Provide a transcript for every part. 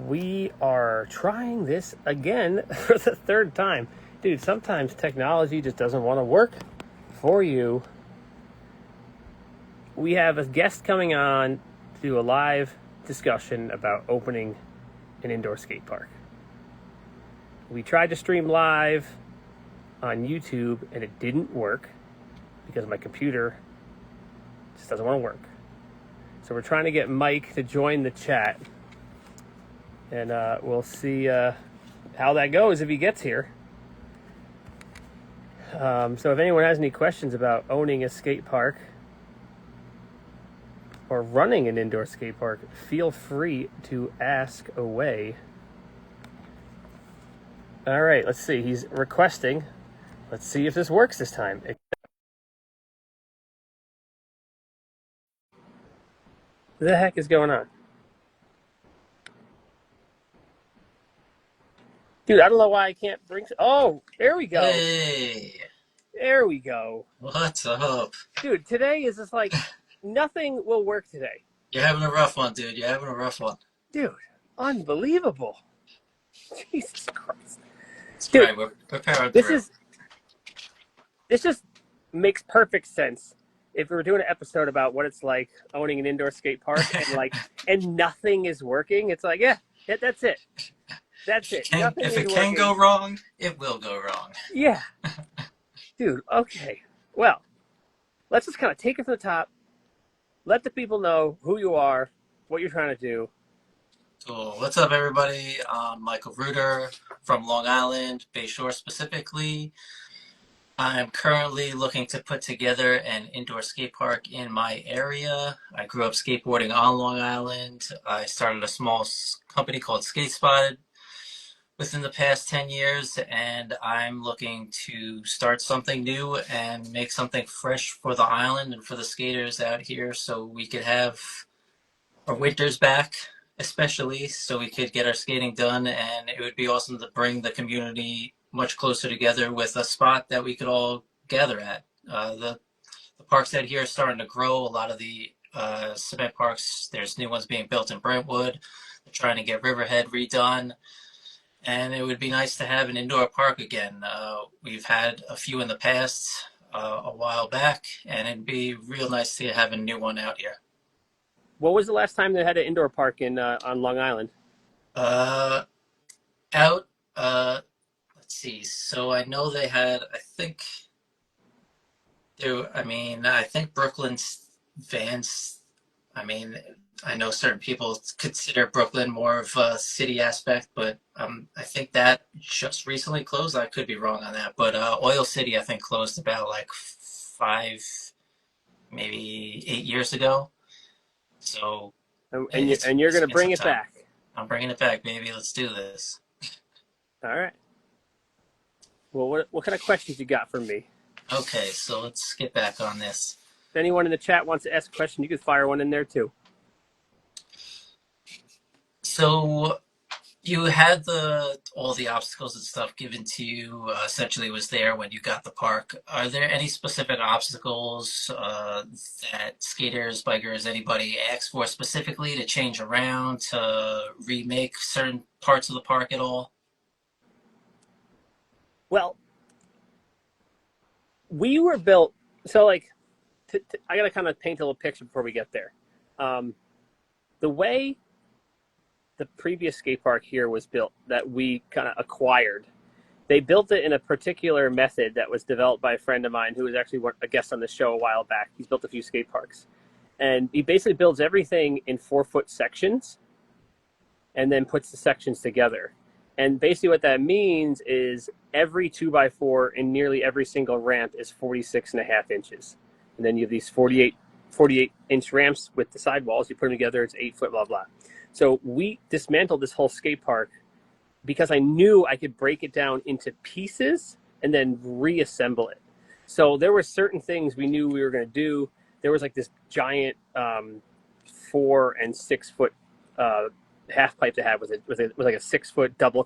We are trying this again for the third time. Dude, sometimes technology just doesn't want to work for you. We have a guest coming on to do a live discussion about opening an indoor skate park. We tried to stream live on YouTube and it didn't work because my computer just doesn't want to work. So we're trying to get Mike to join the chat. And we'll see how that goes if he gets here. So if anyone has any questions about owning a skate park or running an indoor skate park, feel free to ask away. All right, let's see. He's requesting. Let's see if this works this time. What the heck is going on? Dude, I don't know why I can't bring... Oh, there we go. Hey, There we go. what's up? Dude, today is just like... Nothing will work today. You're having a rough one, dude. You're having a rough one. Dude, unbelievable. Jesus Christ. It's Dude, right. We're powering this through. just makes perfect sense. If we were doing an episode about what it's like owning an indoor skate park and nothing is working, it's like, yeah, that's it. That's it. Nothing If is it can working. go wrong, it will go wrong. Yeah. Dude, okay. Well, let's just kind of take it from the top. Let the people know who you are, what you're trying to do. So, what's up, everybody? I'm Michael Reuter from Long Island, Bay Shore specifically. I'm currently looking to put together an indoor skate park in my area. I grew up skateboarding on Long Island. I started a small company called Skatepark within the past 10 years, and I'm looking to start something new and make something fresh for the island and for the skaters out here so we could have our winters back, especially so we could get our skating done. And it would be awesome to bring the community much closer together with a spot that we could all gather at. The parks out here are starting to grow. A lot of the cement parks, there's new ones being built in Brentwood. They're trying to get Riverhead redone. And it would be nice to have an indoor park again. We've had a few in the past, a while back, and it'd be real nice to have a new one out here. What was the last time they had an indoor park on Long Island? Uh, out, let's see. So I know they had, I think Brooklyn's Vans, I mean, I know certain people consider Brooklyn more of a city aspect, but I think that just recently closed. I could be wrong on that, but Oil City I think closed about like 5, maybe 8 years ago. So And you're it's going to been some bring it time. back. I'm bringing it back, baby. Let's do this. All right. Well, what kind of questions you got for me? Okay, so let's get back on this. If anyone in the chat wants to ask a question, you can fire one in there too. So you had all the obstacles and stuff given to you. Essentially, was there when you got the park. Are there any specific obstacles that skaters, bikers, anybody asks for specifically to change around to remake certain parts of the park at all? Well, we were built so like I got to kind of paint a little picture before we get there. The way the previous skate park here was built that we kind of acquired, they built it in a particular method that was developed by a friend of mine who was actually a guest on the show a while back. He's built a few skate parks, and he basically builds everything in 4-foot sections and then puts the sections together. And basically what that means is every 2x4 in nearly every single ramp is 46.5 inches. And then you have these 48-inch ramps with the sidewalls. You put them together, it's 8 foot, blah, blah. So we dismantled this whole skate park because I knew I could break it down into pieces and then reassemble it. So there were certain things we knew we were going to do. There was like this giant 4 and 6 foot half pipe to have with like a 6 foot double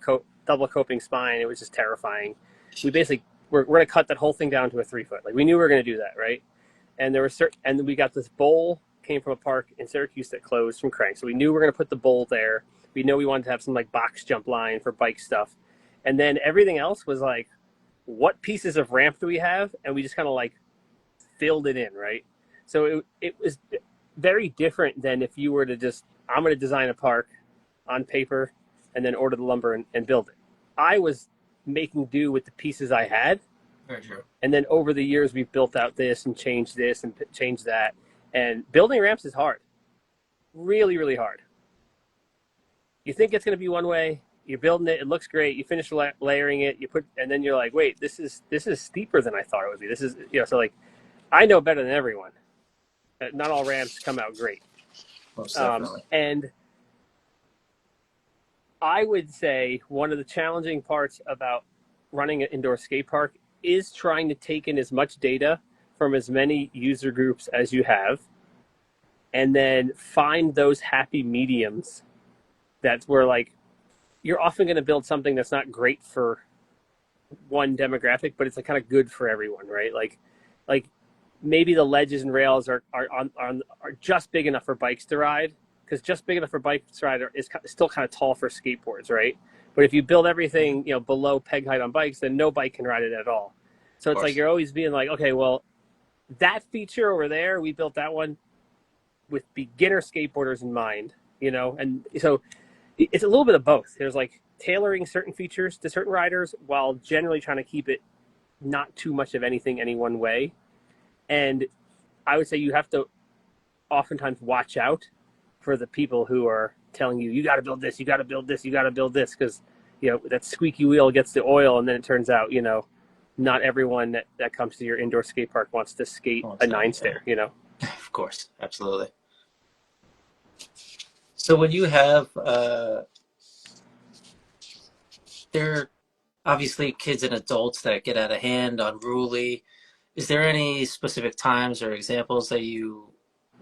coping spine. It was just terrifying. We basically we're going to cut that whole thing down to a 3 foot. Like we knew we were going to do that, right? And there were and we got this bowl came from a park in Syracuse that closed from Crank. So we knew we were going to put the bowl there. We know we wanted to have some like box jump line for bike stuff. And then everything else was like, what pieces of ramp do we have? And we just kind of like filled it in, right? So it was very different than if you were to just, I'm going to design a park on paper and then order the lumber and build it. I was making do with the pieces I had. Very true. And then over the years, we've built out this and changed that. And building ramps is hard. Really, really hard. You think it's going to be one way. You're building it. It looks great. You finish layering it. And then you're like, wait, this is steeper than I thought it would be. This is, so like, I know better than everyone. Not all ramps come out great. Most definitely. And I would say one of the challenging parts about running an indoor skate park is trying to take in as much data from as many user groups as you have, and then find those happy mediums. That's where, like, you're often going to build something that's not great for one demographic, but it's like kind of good for everyone, right? Like maybe the ledges and rails are just big enough for bikes to ride, because just big enough for bikes to ride is still kind of tall for skateboards, right? But if you build everything, below peg height on bikes, then no bike can ride it at all. So it's like you're always being like, okay, well, that feature over there, we built that one with beginner skateboarders in mind, and so it's a little bit of both. There's like tailoring certain features to certain riders while generally trying to keep it not too much of anything any one way. And I would say you have to oftentimes watch out for the people who are telling you, you got to build this, you got to build this, you got to build this, because that squeaky wheel gets the oil, and then it turns out not everyone that comes to your indoor skate park wants to skate a 9-stair. Of course, absolutely. So when you have there are obviously kids and adults that get out of hand, unruly. Is there any specific times or examples that you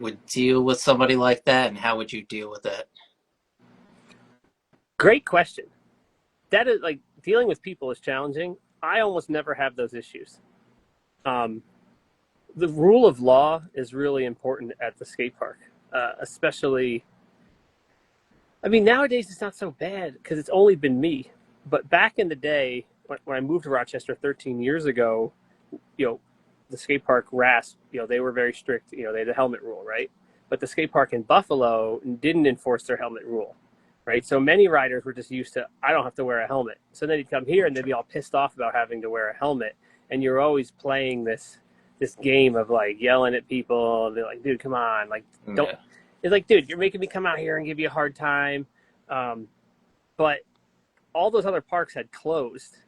would deal with somebody like that, and how would you deal with that? Great question. That is, like, dealing with people is challenging. I almost never have those issues. The rule of law is really important at the skate park, especially. I mean, nowadays it's not so bad because it's only been me. But back in the day, when I moved to Rochester 13 years ago, the skate park RASP, they were very strict. They had a helmet rule, right? But the skate park in Buffalo didn't enforce their helmet rule, right? So many riders were just used to, I don't have to wear a helmet. So then you'd come here and they'd be all pissed off about having to wear a helmet. And you're always playing this game of like yelling at people. And they're like, dude, come on. Like, don't. Yeah. It's like, dude, you're making me come out here and give you a hard time. But all those other parks had closed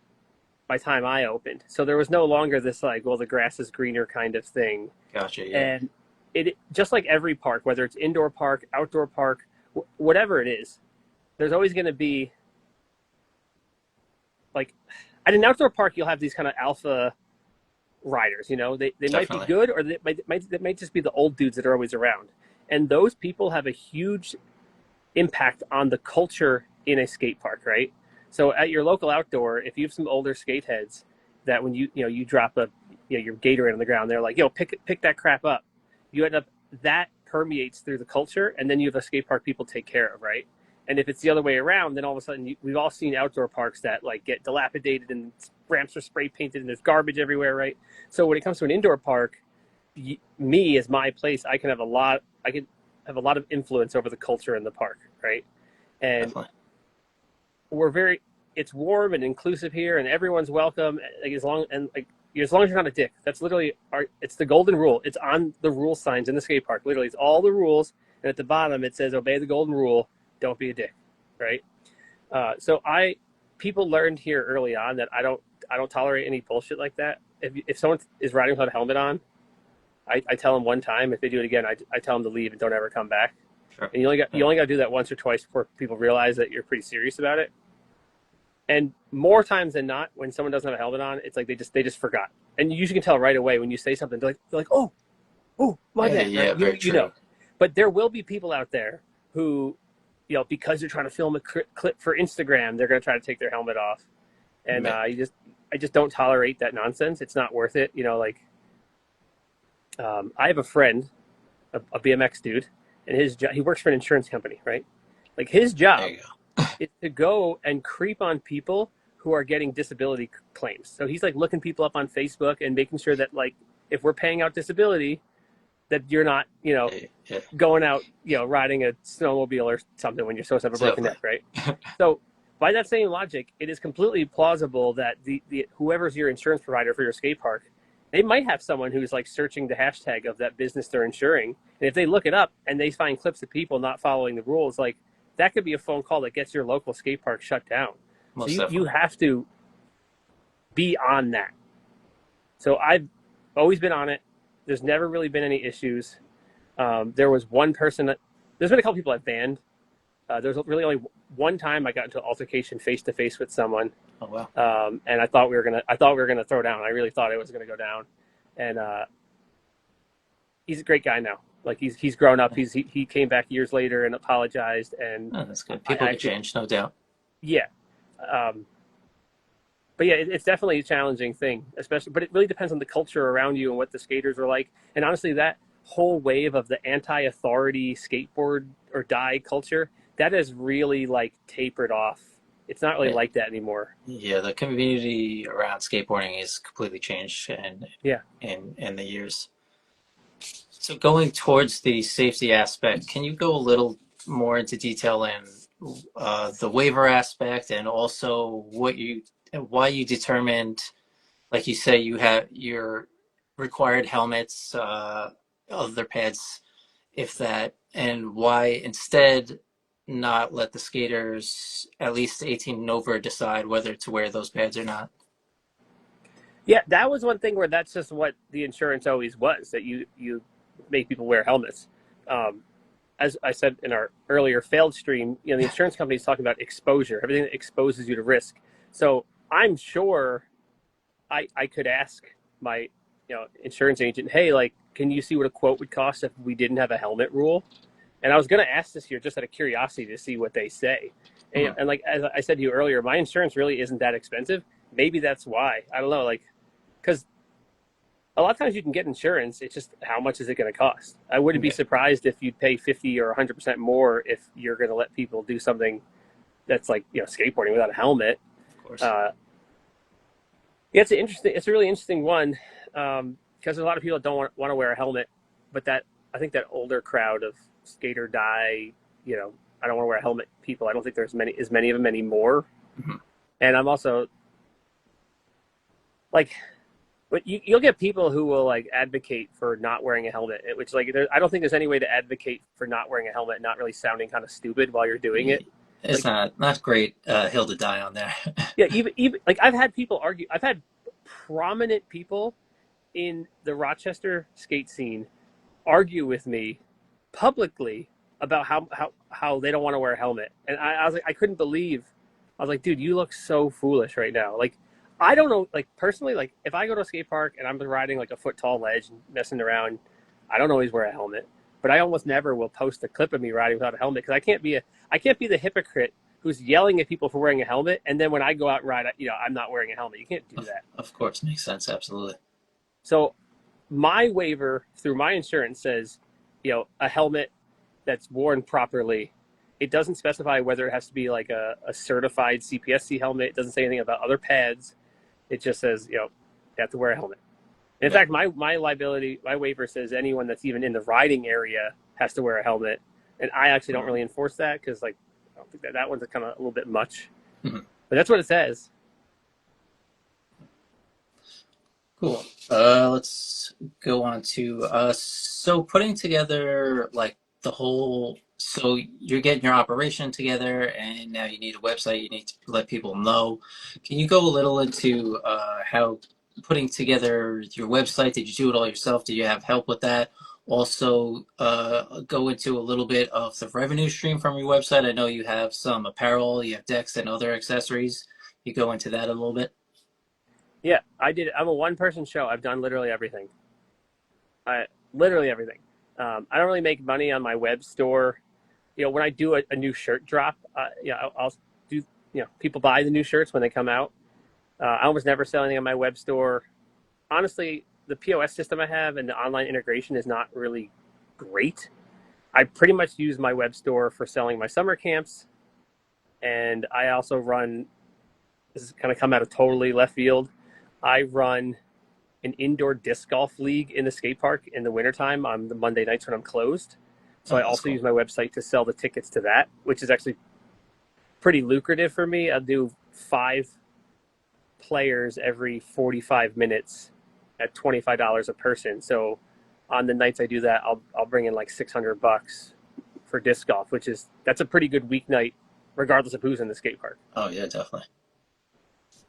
by the time I opened. So there was no longer this like, well, the grass is greener kind of thing. Gotcha, yeah. And it just like every park, whether it's indoor park, outdoor park, whatever it is, there's always going to be, like, at an outdoor park, you'll have these kind of alpha riders, they might be good, or they might just be the old dudes that are always around. And those people have a huge impact on the culture in a skate park, right? So at your local outdoor, if you have some older skate heads that when you drop your Gatorade on the ground, they're like, pick that crap up. You end up, that permeates through the culture, and then you have a skate park people take care of, right? And if it's the other way around, then all of a sudden we've all seen outdoor parks that like get dilapidated and ramps are spray painted and there's garbage everywhere, right? So when it comes to an indoor park, me as my place, I can have a lot of influence over the culture in the park, right? And it's warm and inclusive here, and everyone's welcome. Like, as long as you're not a dick. That's literally it's the golden rule. It's on the rule signs in the skate park. Literally, it's all the rules, and at the bottom it says, obey the golden rule. Don't be a dick, right? So people learned here early on that I don't tolerate any bullshit like that. If someone is riding without a helmet on, I tell them one time. If they do it again, I tell them to leave and don't ever come back. Sure. And you only got to do that once or twice before people realize that you're pretty serious about it. And more times than not, when someone doesn't have a helmet on, it's like they just forgot. And you usually can tell right away when you say something. They're like, oh, my bad. Yeah, very true. But there will be people out there who, because they're trying to film a clip for Instagram, they're going to try to take their helmet off. And I just don't tolerate that nonsense. It's not worth it. I have a friend, a BMX dude, and he works for an insurance company, right? Like his There job you is to go and creep on people who are getting disability claims. So he's like looking people up on Facebook and making sure that like if we're paying out disability, that you're not, go. Yeah, going out, riding a snowmobile or something when you're supposed to have a broken exactly. neck, right? So by that same logic, it is completely plausible that the whoever's your insurance provider for your skate park, they might have someone who's like searching the hashtag of that business they're insuring. And if they look it up and they find clips of people not following the rules, like that could be a phone call that gets your local skate park shut down. So Most you definitely. have to be on that. So I've always been on it. There's never really been any issues. There was one person there's been a couple people I've banned. There's really only one time I got into an altercation face to face with someone, Oh wow. and I thought we were gonna throw down. I really thought it was gonna go down, and he's a great guy now. Like he's grown up. He came back years later and apologized, and Oh, that's good. I People could actually change, no doubt. yeah. Um, but yeah, it's definitely a challenging thing, especially. But it really depends on the culture around you and what the skaters are like. And honestly, that whole wave of the anti-authority skateboard or die culture that has really like tapered off. It's not really Yeah, like that anymore. yeah, the community around skateboarding is completely changed Yeah, in the years. So going towards the safety aspect, can you go a little more into detail in the waiver aspect and also why you determined, like you say, you have your required helmets, other pads, if that, and why instead not let the skaters at least 18 and over decide whether to wear those pads or not? yeah. That was one thing where that's just what the insurance always was, that you make people wear helmets. Um, as I said in our earlier failed stream, the insurance company is talking about exposure, everything that exposes you to risk. So I'm sure I could ask my insurance agent, hey, like, can you see what a quote would cost if we didn't have a helmet rule? And I was going to ask this year just out of curiosity to see what they say. Hmm. And like as I said to you earlier, my insurance really isn't that expensive. Maybe that's why. I don't know, like because a lot of times you can get insurance. It's just how much is it going to cost? I wouldn't be Yeah, surprised if you'd pay 50 or 100% more if you're going to let people do something that's like skateboarding without a helmet. of course. Uh, Yeah, it's interesting. It's a really interesting one because a lot of people don't want to wear a helmet, but that I think that older crowd of skate or die, you know, I don't want to wear a helmet people. I don't think there's many of them anymore. Mhm. And I'm also like, but you'll get people who will like advocate for not wearing a helmet, which like I don't think there's any way to advocate for not wearing a helmet, not really sounding kind of stupid while you're doing it. It's Like, not great hill to die on there. yeah, even like I've had people argue. I've had prominent people in the Rochester skate scene argue with me publicly about how they don't want to wear a helmet. And I was like, I couldn't believe. I was like, dude, you look so foolish right now. Like, I don't know. Like personally, like if I go to a skate park and I'm riding like a foot tall ledge and messing around, I don't always wear a helmet. But I almost never will post a clip of me riding without a helmet because I can't be the hypocrite who's yelling at people for wearing a helmet, and then when I go out and ride, I'm not wearing a helmet. You can't do that. Of course, makes sense. Absolutely. So my waiver through my insurance says, a helmet that's worn properly. It doesn't specify whether it has to be like a certified CPSC helmet. It doesn't say anything about other pads. It just says, you have to wear a helmet. In Yeah. fact, my liability, my waiver says anyone that's even in the riding area has to wear a helmet. And I actually don't Mhm. really enforce that because, like, I don't think that one's kind of a little bit much. Mhm. But that's what it says. Cool. Let's go on to so putting together like the whole. So you're getting your operation together, and now you need a website. You need to let people know. Can you go a little into how putting together your website? Did you do it all yourself? Did you have help with that? Also, go into a little bit of the revenue stream from your website. I know you have some apparel, you have decks and other accessories. You go into that a little bit. Yeah, I did. I'm a one person show. I've done literally everything. Literally everything. I don't really make money on my web store. When I do a new shirt drop, I'll do. People buy the new shirts when they come out. I almost never sell anything on my web store. Honestly, the POS system I have and the online integration is not really great. I pretty much use my web store for selling my summer camps, and I also run. This is kind of come out of totally left field. I run an indoor disc golf league in the skate park in the wintertime on the Monday nights when I'm closed. So Oh, I that's also use cool. my website to sell the tickets to that, which is actually pretty lucrative for me. I'll do 5 players every 45 minutes at $25 a person. So on the nights I do that, I'll bring in like $600 for disc golf, which is that's a pretty good weeknight, regardless of who's in the skate park. Oh yeah, definitely.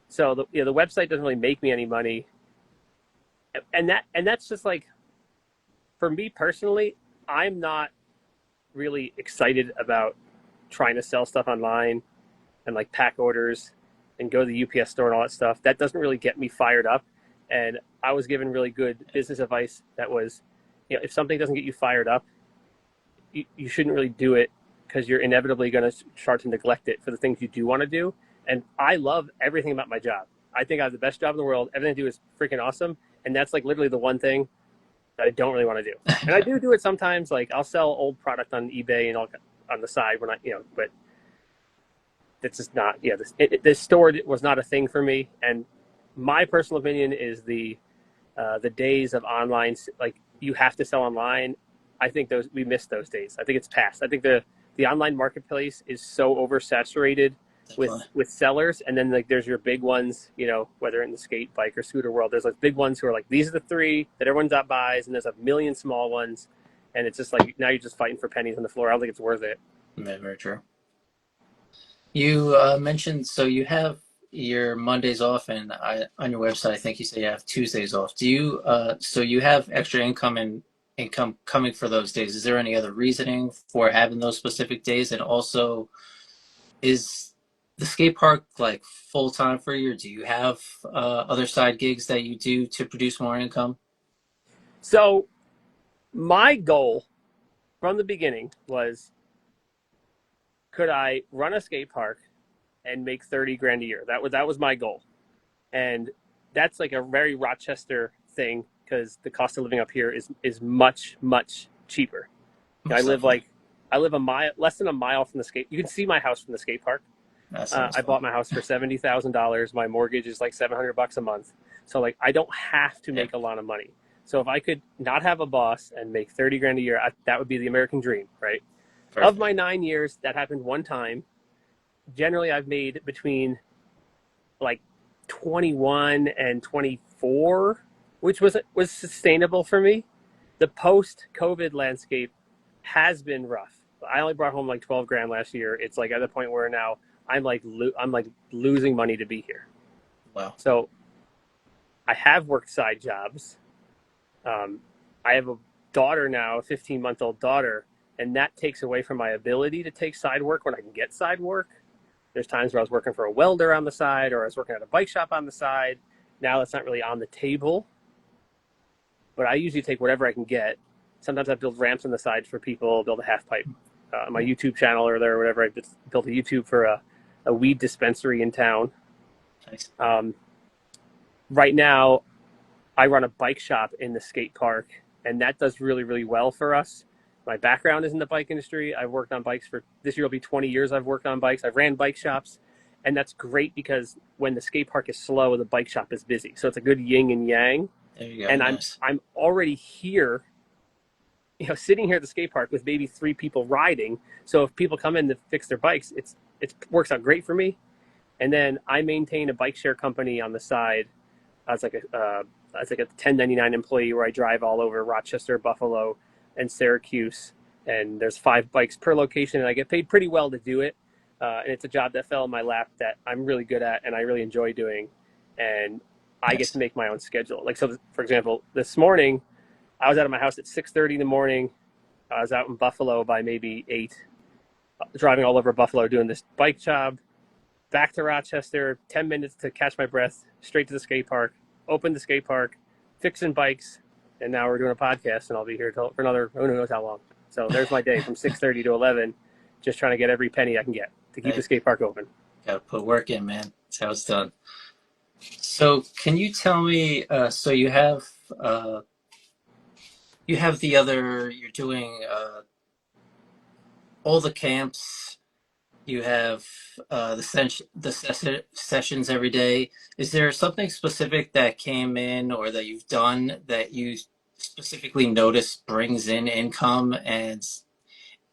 So the website doesn't really make me any money, and that's just like for me personally, I'm not really excited about trying to sell stuff online and like pack orders and go to the UPS store and all that stuff. That doesn't really get me fired up. And I was given really good business advice that was, if something doesn't get you fired up, you shouldn't really do it because you're inevitably going to start to neglect it for the things you do want to do. And I love everything about my job. I think I have the best job in the world. Everything I do is freaking awesome. And that's like literally the one thing that I don't really want to do. And I do it sometimes. Like I'll sell old product on eBay and all on the side when but it's just not. Yeah, this store was not a thing for me. And my personal opinion is the days of online, like you have to sell online. I think those we missed those days. I think it's past. I think the online marketplace is so oversaturated Definitely. with sellers, and then like there's your big ones, whether in the skate, bike, or scooter world. There's like big ones who are like these are the three that everyone buys, and there's a million small ones, and it's just like now you're just fighting for pennies on the floor. I don't think it's worth it. Yeah, very true. You mentioned so you have your Mondays off, and on your website, I think you say you have Tuesdays off. Do you so you have extra income and income coming for those days? Is there any other reasoning for having those specific days? And also, is the skate park like full time for you, or do you have other side gigs that you do to produce more income? So my goal from the beginning was could I run a skate park and make 30 grand a year? That was my goal. And that's like a very Rochester thing because the cost of living up here is much cheaper. I Most live definitely. like I live a mile less than a mile from the skate. You can see my house from the skate park. That sounds I fun. bought my house for $70,000. My mortgage is like $700 a month. So like I don't have to Yeah, make a lot of money. So if I could not have a boss and make 30 grand a year, that would be the American dream, right? Of perfect. my 9 years, that happened one time. Generally, I've made between like 21 and 24, which was sustainable for me. The post COVID landscape has been rough. I only brought home like 12 grand last year. It's like at the point where now I'm like losing money to be here. Wow. So I have worked side jobs. Um, I have a daughter now, a 15-month-old daughter, and that takes away from my ability to take side work when I can get side work. There's times where I was working for a welder on the side, or I was working at a bike shop on the side. Now that's not really on the table, but I usually take whatever I can get. Sometimes I build ramps on the side for people, build a half pipe. My YouTube channel or whatever, I just built a YouTube for a weed dispensary in town. Nice. Um, right now, I run a bike shop in the skate park, and that does really well for us. My background is in the bike industry. I've worked on bikes for this year will be 20 years. I've worked on bikes. I've ran bike shops, and that's great because when the skate park is slow, the bike shop is busy. So it's a good yin and yang. There you go. And I'm Nice. I'm already here, sitting here at the skate park with maybe 3 people riding. So if people come in to fix their bikes, it works out great for me. And then I maintain a bike share company on the side as like a 1099 employee where I drive all over Rochester, Buffalo, and Syracuse. And there's 5 bikes per location, and I get paid pretty well to do it. And it's a job that fell in my lap that I'm really good at and I really enjoy doing. And I get to Nice. make my own schedule. Like so, for example, this morning I was out of my house at 6:30 in the morning. I was out in Buffalo by maybe 8, driving all over Buffalo doing this bike job. Back to Rochester, 10 minutes to catch my breath, straight to the skate park, open the skate park, fixing bikes, and now we're doing a podcast, and I'll be here for another who knows how long. So there's my day from 6:30 to 11, just trying to get every penny I can get to keep the Hey, skate park open. gotta put work in, man. That's how it's done. So, can you tell me? So uh, you have the other. You're doing. all the camps, you have sessions every day. Is there something specific that came in or that you've done that you specifically notice brings in income, and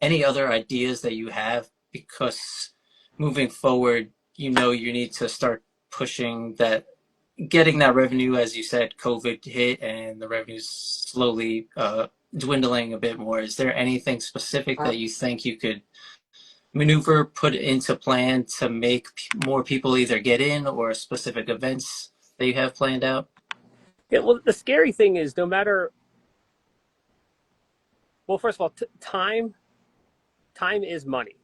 any other ideas that you have? Because moving forward, you need to start pushing that, getting that revenue. As you said, COVID hit and the revenue's slowly dwindling a bit more. Is there anything specific that you think you could maneuver, put into plan to make more people either get in, or specific events that you have planned out? Yeah, well, the scary thing is no matter, well, first of all, time is money.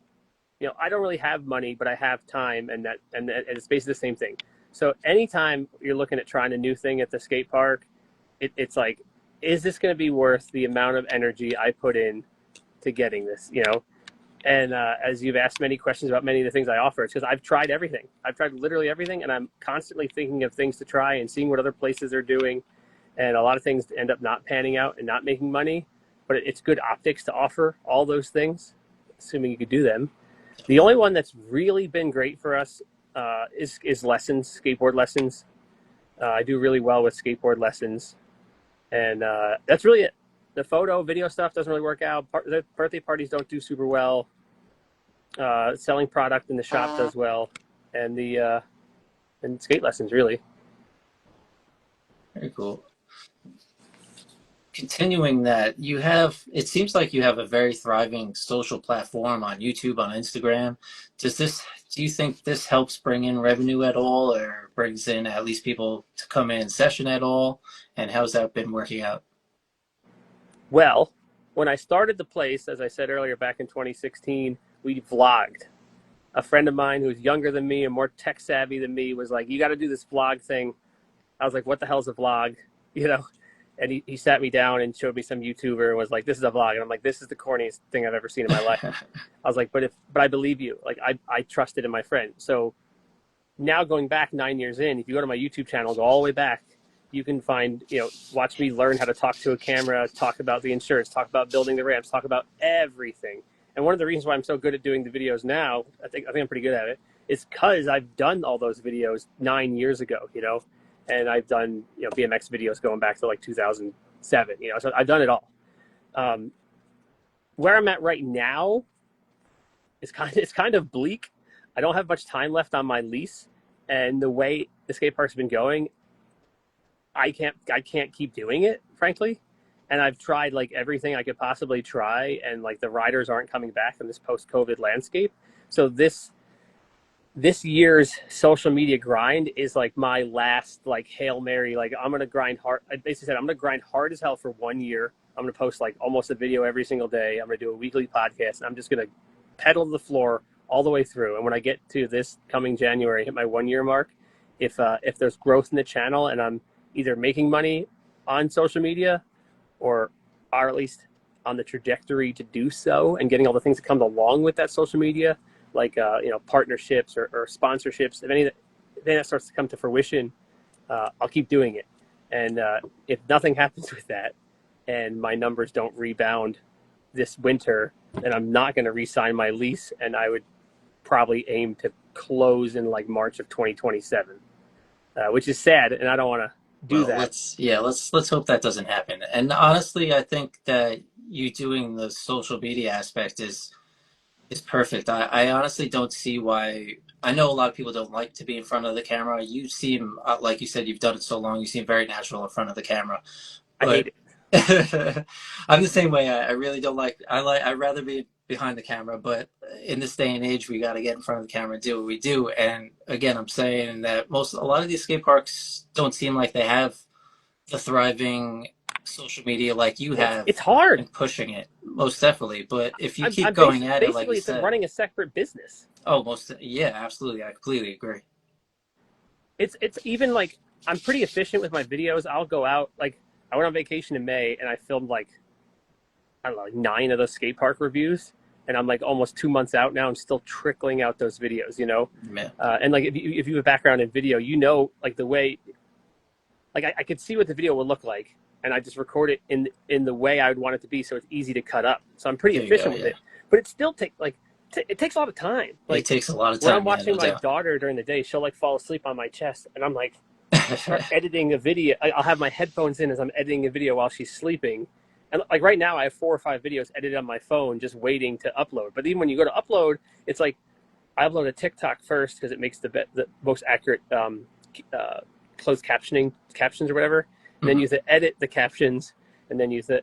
You know, I don't really have money, but I have time, and it's basically the same thing. So anytime you're looking at trying a new thing at the skate park, it's like, is this going to be worth the amount of energy I put in to getting this? You know, and as you've asked many questions about many of the things I offer, it's because I've tried everything. I've tried literally everything, and I'm constantly thinking of things to try and seeing what other places are doing. And a lot of things end up not panning out and not making money, but it's good optics to offer all those things, assuming you could do them. The only one that's really been great for us is lessons, skateboard lessons. I do really well with skateboard lessons, and that's really it. The photo, video stuff doesn't really work out. The birthday parties don't do super well. Selling product in the shop does well, and the and skate lessons really. Very cool. Continuing that, it seems like you have a very thriving social platform on YouTube, on Instagram. Do you think this helps bring in revenue at all, or brings in at least people to come in session at all? And how's that been working out? Well, when I started the place, as I said earlier, back in 2016, we vlogged. A friend of mine who's younger than me and more tech savvy than me was like, "You got to do this vlog thing." I was like, "What the hell's a vlog?" You know, and he sat me down and showed me some YouTuber and was like, "This is a vlog," and I'm like, "This is the corniest thing I've ever seen in my life." I was like, "But I believe you. Like, I trusted in my friend." So now going back 9 years in, if you go to my YouTube channel, go all the way back, you can find, watch me learn how to talk to a camera, talk about the insurance, talk about building the ramps, talk about everything. And one of the reasons why I'm so good at doing the videos now, I think I'm pretty good at it, is because I've done all those videos 9 years ago, and I've done, BMX videos going back to like 2007, so I've done it all. Where I'm at right now is kind of bleak. I don't have much time left on my lease, and the way the skate park's been going, I can't keep doing it, frankly. And I've tried like everything I could possibly try, and like the riders aren't coming back in this post-COVID landscape. So this year's social media grind is like my last like Hail Mary. Like, I'm gonna grind hard. I basically said I'm gonna grind hard as hell for 1 year. I'm gonna post like almost a video every single day. I'm gonna do a weekly podcast, and I'm just gonna pedal to the floor all the way through. And when I get to this coming January, hit my 1 year mark, if there's growth in the channel and I'm either making money on social media or are at least on the trajectory to do so, and getting all the things that come along with that social media, like partnerships or sponsorships, if anything that starts to come to fruition, I'll keep doing it. And if nothing happens with that and my numbers don't rebound this winter, then I'm not going to re-sign my lease, and I would probably aim to close in like March of 2027, which is sad, and I don't want to do Well, that. let's hope that doesn't happen. And honestly, I think that you doing the social media aspect is perfect. I honestly don't see why. I know a lot of people don't like to be in front of the camera. You seem, like you said, you've done it so long. You seem very natural in front of the camera. I hate But it. I'm the same way. I really don't like. I'd rather be behind the camera. But in this day and age, we got to get in front of the camera and do what we do. And again, I'm saying that a lot of these skate parks don't seem like they have the thriving social media like you have, It's hard. and pushing it most definitely. But if you keep I'm going at it, like you basically it's said, running a separate business. yeah, absolutely, I completely agree. It's even like I'm pretty efficient with my videos. I'll go out, like I went on vacation in May and I filmed like, I don't know, like 9 of those skate park reviews, and I'm like almost 2 months out now. I'm still trickling out those videos. Yeah, And like if you have a background in video, like the way, like I could see what the video would look like, and I just record it in the way I would want it to be, so it's easy to cut up. So I'm pretty there you go. efficient with Yeah, it. but it still takes like it takes a lot of time. It Like takes a lot of when I'm time. Yeah, watching no my doubt. daughter during the day, she'll like fall asleep on my chest, and I'm like, I start editing a video. I'll have my headphones in as I'm editing a video while she's sleeping. And like right now, I have 4 or 5 videos edited on my phone, just waiting to upload. But even when you go to upload, it's like I upload a TikTok first because it makes the most accurate closed captions or whatever, and then Mhm. use the edit the captions, and then use the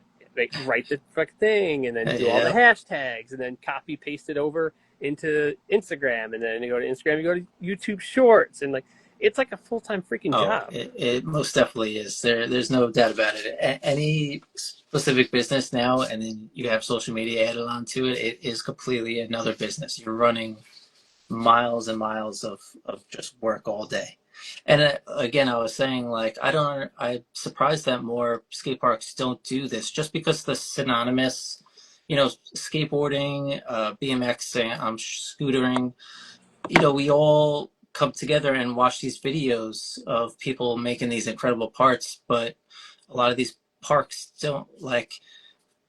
write the thing, and then do all the Yeah. hashtags, and then copy paste it over into Instagram, and then you go to Instagram, you go to YouTube Shorts, and like it's like a full-time freaking Oh, job. it most definitely is. There's no doubt about it. Any specific business now, and then you have social media added onto it, it is completely another business. You're running miles and miles of just work all day. And again, I was saying like I'm surprised that more skate parks don't do this just because the synonymous, skateboarding, BMX, scootering, we all come together and watch these videos of people making these incredible parts, but a lot of these parks don't like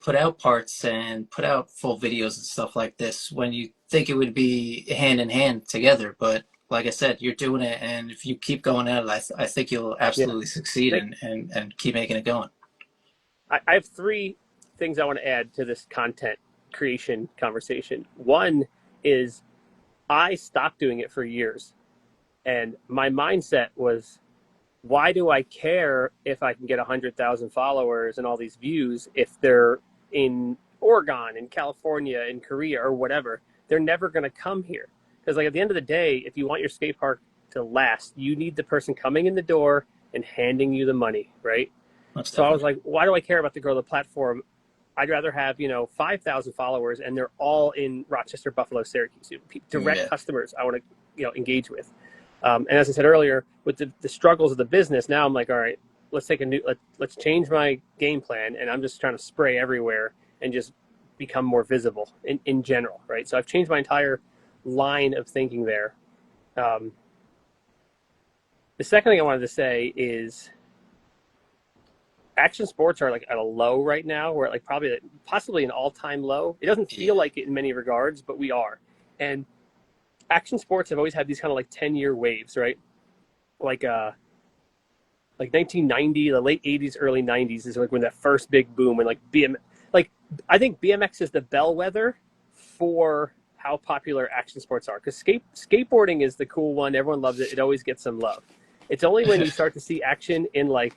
put out parts and put out full videos and stuff like this when you think it would be hand in hand together. But like I said, you're doing it, and if you keep going at it, I think you'll Yeah, absolutely succeed like and keep making it going. I have 3 things I want to add to this content creation conversation. One is I stopped doing it for years, and my mindset was, why do I care if I can get 100,000 followers and all these views if they're in Oregon, in California, in Korea, or whatever? They're never going to come here because, like, at the end of the day, if you want your skate park to last, you need the person coming in the door and handing you the money, right? Most So I was definitely. like, why do I care about the growth of the platform? I'd rather have 5,000 followers and they're all in Rochester, Buffalo, Syracuse, direct Yeah. customers I want to engage with. And as I said earlier, with the struggles of the business, now I'm like, all right, let's take a new let's change my game plan, and I'm just trying to spray everywhere and just become more visible in general, right? So I've changed my entire line of thinking there. Um, the second thing I wanted to say is action sports are like at a low right now. We're at like probably possibly an all-time low. It doesn't feel Yeah. like it in many regards, but we are. And action sports have always had these kind of like 10-year waves, right? Like 1990, the late 80s, early 90s is like when that first big boom, and like like I think BMX is the bellwether for how popular action sports are, because skateboarding is the cool one. Everyone loves it. It always gets some love. It's only when you start to see action in like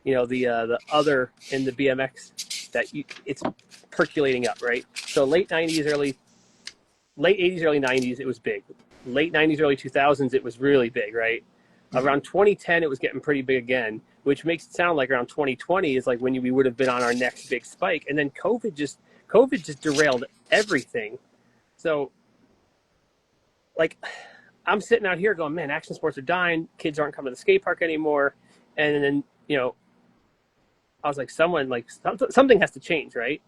the other in the BMX that it's percolating up, right? So late 80s, early 90s, it was big. Late 90s, early 2000s, it was really big, right? Mhm. Around 2010, it was getting pretty big again, which makes it sound like around 2020 is like when we would have been on our next big spike. And then COVID just derailed everything. So like I'm sitting out here going, man, action sports are dying. Kids aren't coming to the skate park anymore. And then, I was like, someone like something has to change, right?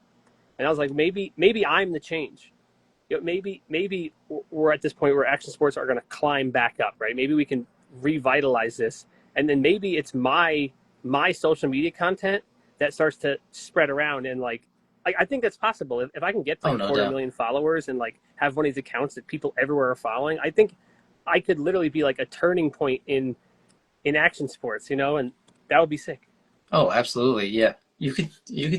And I was like, maybe I'm the change. Maybe we're at this point where action sports are going to climb back up, right? Maybe we can revitalize this, and then maybe it's my social media content that starts to spread around, and like I think that's possible. If I can get to Oh, like a no quarter doubt. million followers and like have one of these accounts that people everywhere are following, I think I could literally be like a turning point in action sports, and that would be sick. Oh, absolutely. Yeah. You could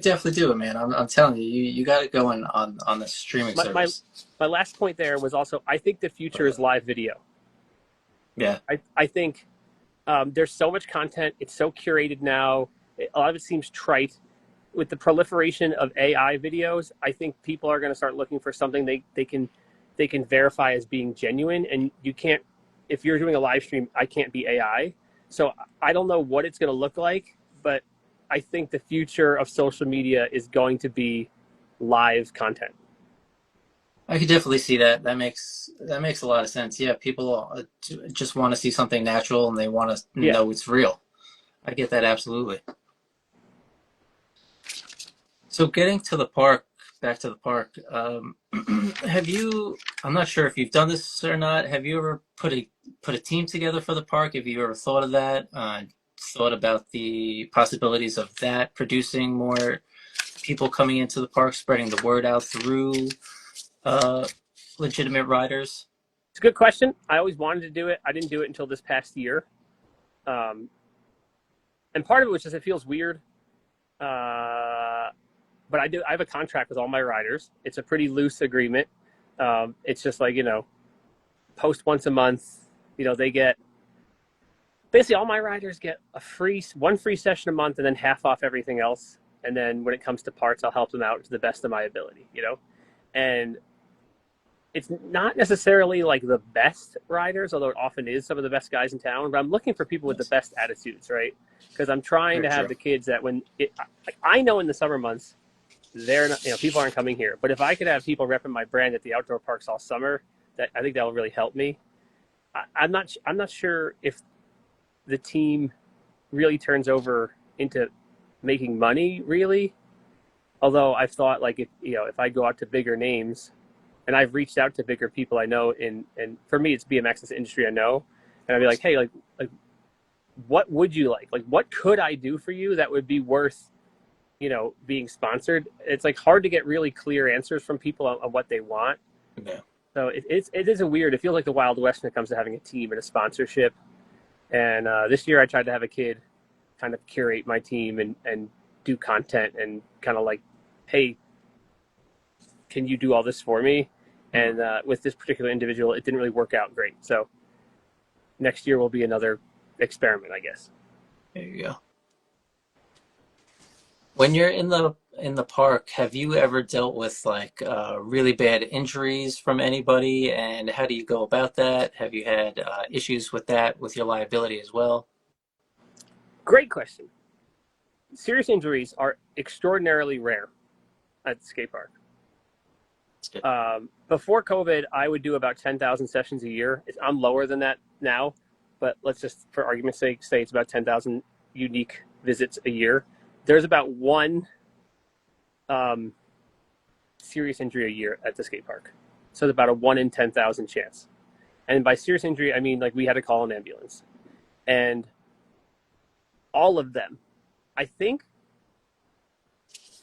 definitely do it, man. I'm telling you, you got it going on the streaming My my service. my last point there was also I think the future is But live video. yeah. I think there's so much content. It's so curated now. A lot of it seems trite. With the proliferation of AI videos, I think people are going to start looking for something they can verify as being genuine. And you can't, if you're doing a live stream, I can't be AI. So I don't know what it's going to look like, but I think the future of social media is going to be live content. I could definitely see that. That makes a lot of sense. Yeah, people just want to see something natural and they want to Yeah. know it's real. I get that absolutely. So getting to the park, back to the park. Have you? I'm not sure if you've done this or not. Have you ever put a team together for the park? Have you ever thought of that? Thought about the possibilities of that producing more people coming into the park, spreading the word out through uh, legitimate riders? It's a good question. I always wanted to do it. I didn't do it until this past year. Um, and part of it was just it feels weird. But I do. I have a contract with all my riders. It's a pretty loose agreement. It's just like, post once a month. They get basically all my riders get one free session a month, and then half off everything else. And then when it comes to parts, I'll help them out to the best of my ability. And it's not necessarily like the best riders, although it often is some of the best guys in town. But I'm looking for people with the Yes. best attitudes, right? Because I'm trying Very to have true. the kids that I know in the summer months they're not, people aren't coming here. But if I could have people repping my brand at the outdoor parks all summer, I think that will really help me. I'm not sure if the team really turns over into making money, really. Although I've thought like if I go out to bigger names, and I've reached out to bigger people I know and for me it's BMX, it's an industry I know, and I'd be like, hey, like what would you like? Like what could I do for you that would be worth being sponsored? It's like hard to get really clear answers from people on what they want. Yeah. So it is a weird. It feels like the Wild West when it comes to having a team and a sponsorship. And this year I tried to have a kid kind of curate my team and do content and kind of like, hey, can you do all this for me? And with this particular individual, it didn't really work out great. So next year will be another experiment, I guess. There you go. When you're in the park, have you ever dealt with like really bad injuries from anybody, and how do you go about that? Have you had issues with that with your liability as well? Great question. Serious injuries are extraordinarily rare at the skate park. That's good. Before COVID, I would do about 10,000 sessions a year. I'm lower than that now, but let's just, for argument's sake, say it's about 10,000 unique visits a year. There's about one serious injury a year at the skate park. So it's about a 1 in 10,000 chance. And by serious injury, I mean like we had to call an ambulance. And all of them, I think,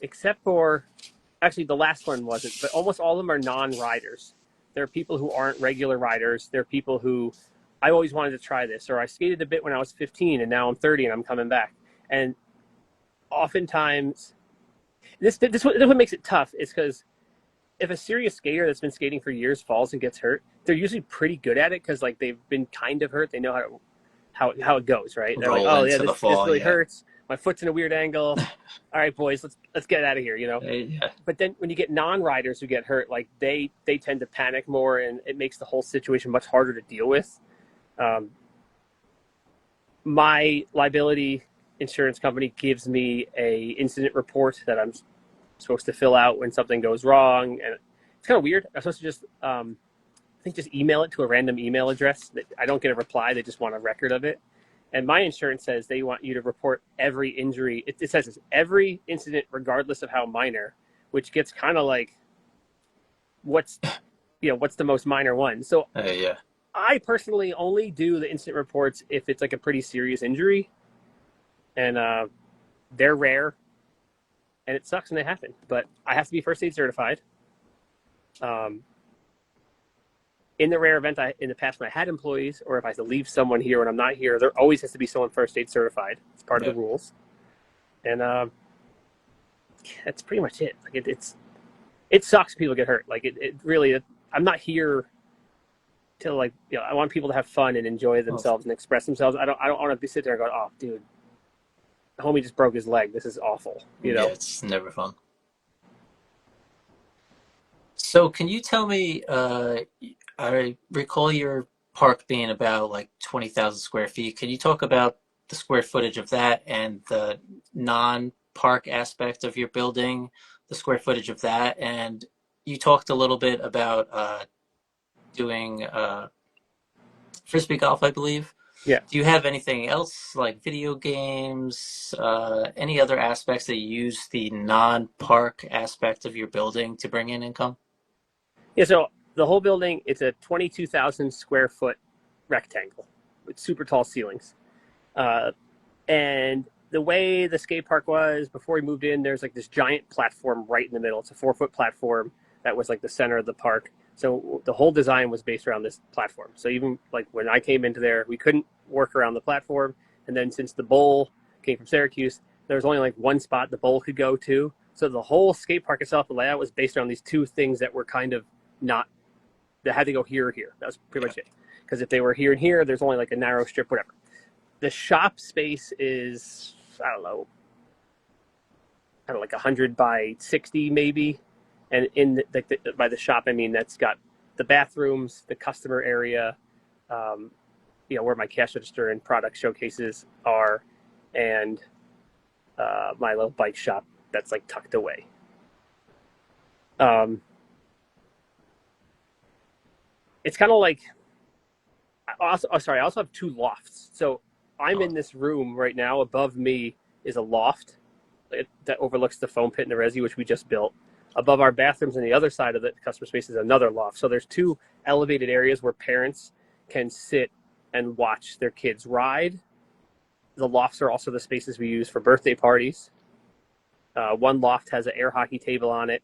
except for actually the last one wasn't, but almost all of them are non-riders. There are people who aren't regular riders. There are people who I always wanted to try this, or I skated a bit when I was 15 and now I'm 30 and I'm coming back. And oftentimes, this what makes it tough is because if a serious skater that's been skating for years falls and gets hurt, they're usually pretty good at it because like they've been kind of hurt. They know how it goes, right? They're like, Roll oh yeah, into the this fall, really yeah. hurts. My foot's in a weird angle. All right, boys, let's get out of here, Yeah. But then when you get non-riders who get hurt, like they tend to panic more, and it makes the whole situation much harder to deal with. My liability insurance company gives me a incident report that I'm supposed to fill out when something goes wrong, and it's kind of weird. I'm supposed to just I think just email it to a random email address. I don't get a reply. They just want a record of it. And my insurance says they want you to report every injury. It says it's every incident, regardless of how minor, which gets kind of like what's the most minor one. So Yeah. I personally only do the incident reports if it's like a pretty serious injury, and they're rare, and it sucks when they happen. But I have to be first aid certified. In the rare event in the past when I had employees, or if I have to leave someone here when I'm not here, there always has to be someone first aid certified. It's part of Yeah. the rules. And that's pretty much it. Like it sucks people get hurt. Like it really, I'm not here to like, I want people to have fun and enjoy Well, themselves and express themselves. I don't want to be sit there and go, oh dude, the homie just broke his leg. This is awful. yeah, it's never fun. So can you tell me, I recall your park being about like 20,000 square feet. Can you talk about the square footage of that and the non-park aspect of your building, the square footage of that? And you talked a little bit about doing frisbee golf, I believe. Yeah. Do you have anything else like video games, any other aspects that you use the non-park aspect of your building to bring in income? Yeah. So the whole building, it's a 22,000 square foot rectangle with super tall ceilings. And the way the skate park was before we moved in, there's like this giant platform right in the middle. It's a 4-foot platform that was like the center of the park. So the whole design was based around this platform. So even like when I came into there, we couldn't work around the platform. And then since the bowl came from Syracuse, there was only like one spot the bowl could go to. So the whole skate park itself, the layout was based around these two things that were kind of not, that had to go here or here. That was pretty much it. Because if they were here and here, there's only like a narrow strip, whatever. The shop space is, I don't know, like 100 by 60 maybe. And by the shop, I mean that's got the bathrooms, the customer area, where my cash register and product showcases are, and my little bike shop that's like tucked away. It's kind of like, I also have two lofts. So I'm in this room right now. Above me is a loft that overlooks the foam pit and the resi, which we just built. Above our bathrooms on the other side of the customer space is another loft. So there's two elevated areas where parents can sit and watch their kids ride. The lofts are also the spaces we use for birthday parties. One loft has an air hockey table on it.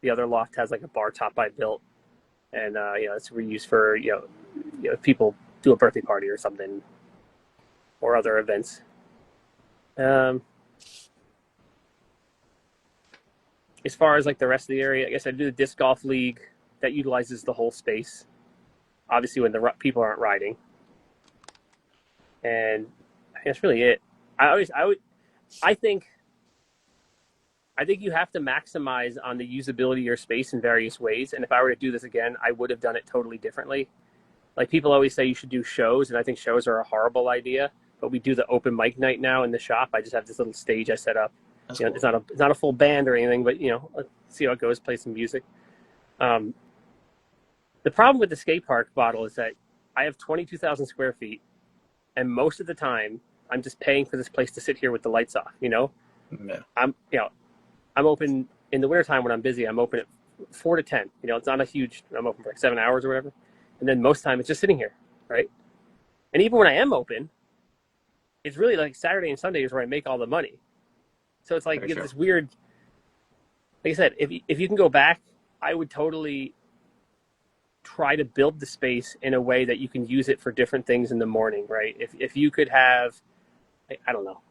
The other loft has like a bar top I built. And, it's reused for, if people do a birthday party or something or other events. As far as like the rest of the area, I guess I do the disc golf league that utilizes the whole space. Obviously, when the people aren't riding, and that's really it. I think you have to maximize on the usability of your space in various ways. And if I were to do this again, I would have done it totally differently. Like people always say you should do shows, and I think shows are a horrible idea. But we do the open mic night now in the shop. I just have this little stage I set up. Cool. It's not a full band or anything, but let's see how it goes. Play some music. The problem with the skate park model is that I have 22,000 square feet, and most of the time I'm just paying for this place to sit here with the lights off. Yeah. I'm open in the wintertime when I'm busy. I'm open at 4 to 10. It's not a huge. I'm open for like 7 hours or whatever, and then most time it's just sitting here, right? And even when I am open, it's really like Saturday and Sunday is where I make all the money. So it's like you get this weird. Like I said, if you can go back, I would totally try to build the space in a way that you can use it for different things in the morning, right? If you could have, I don't know,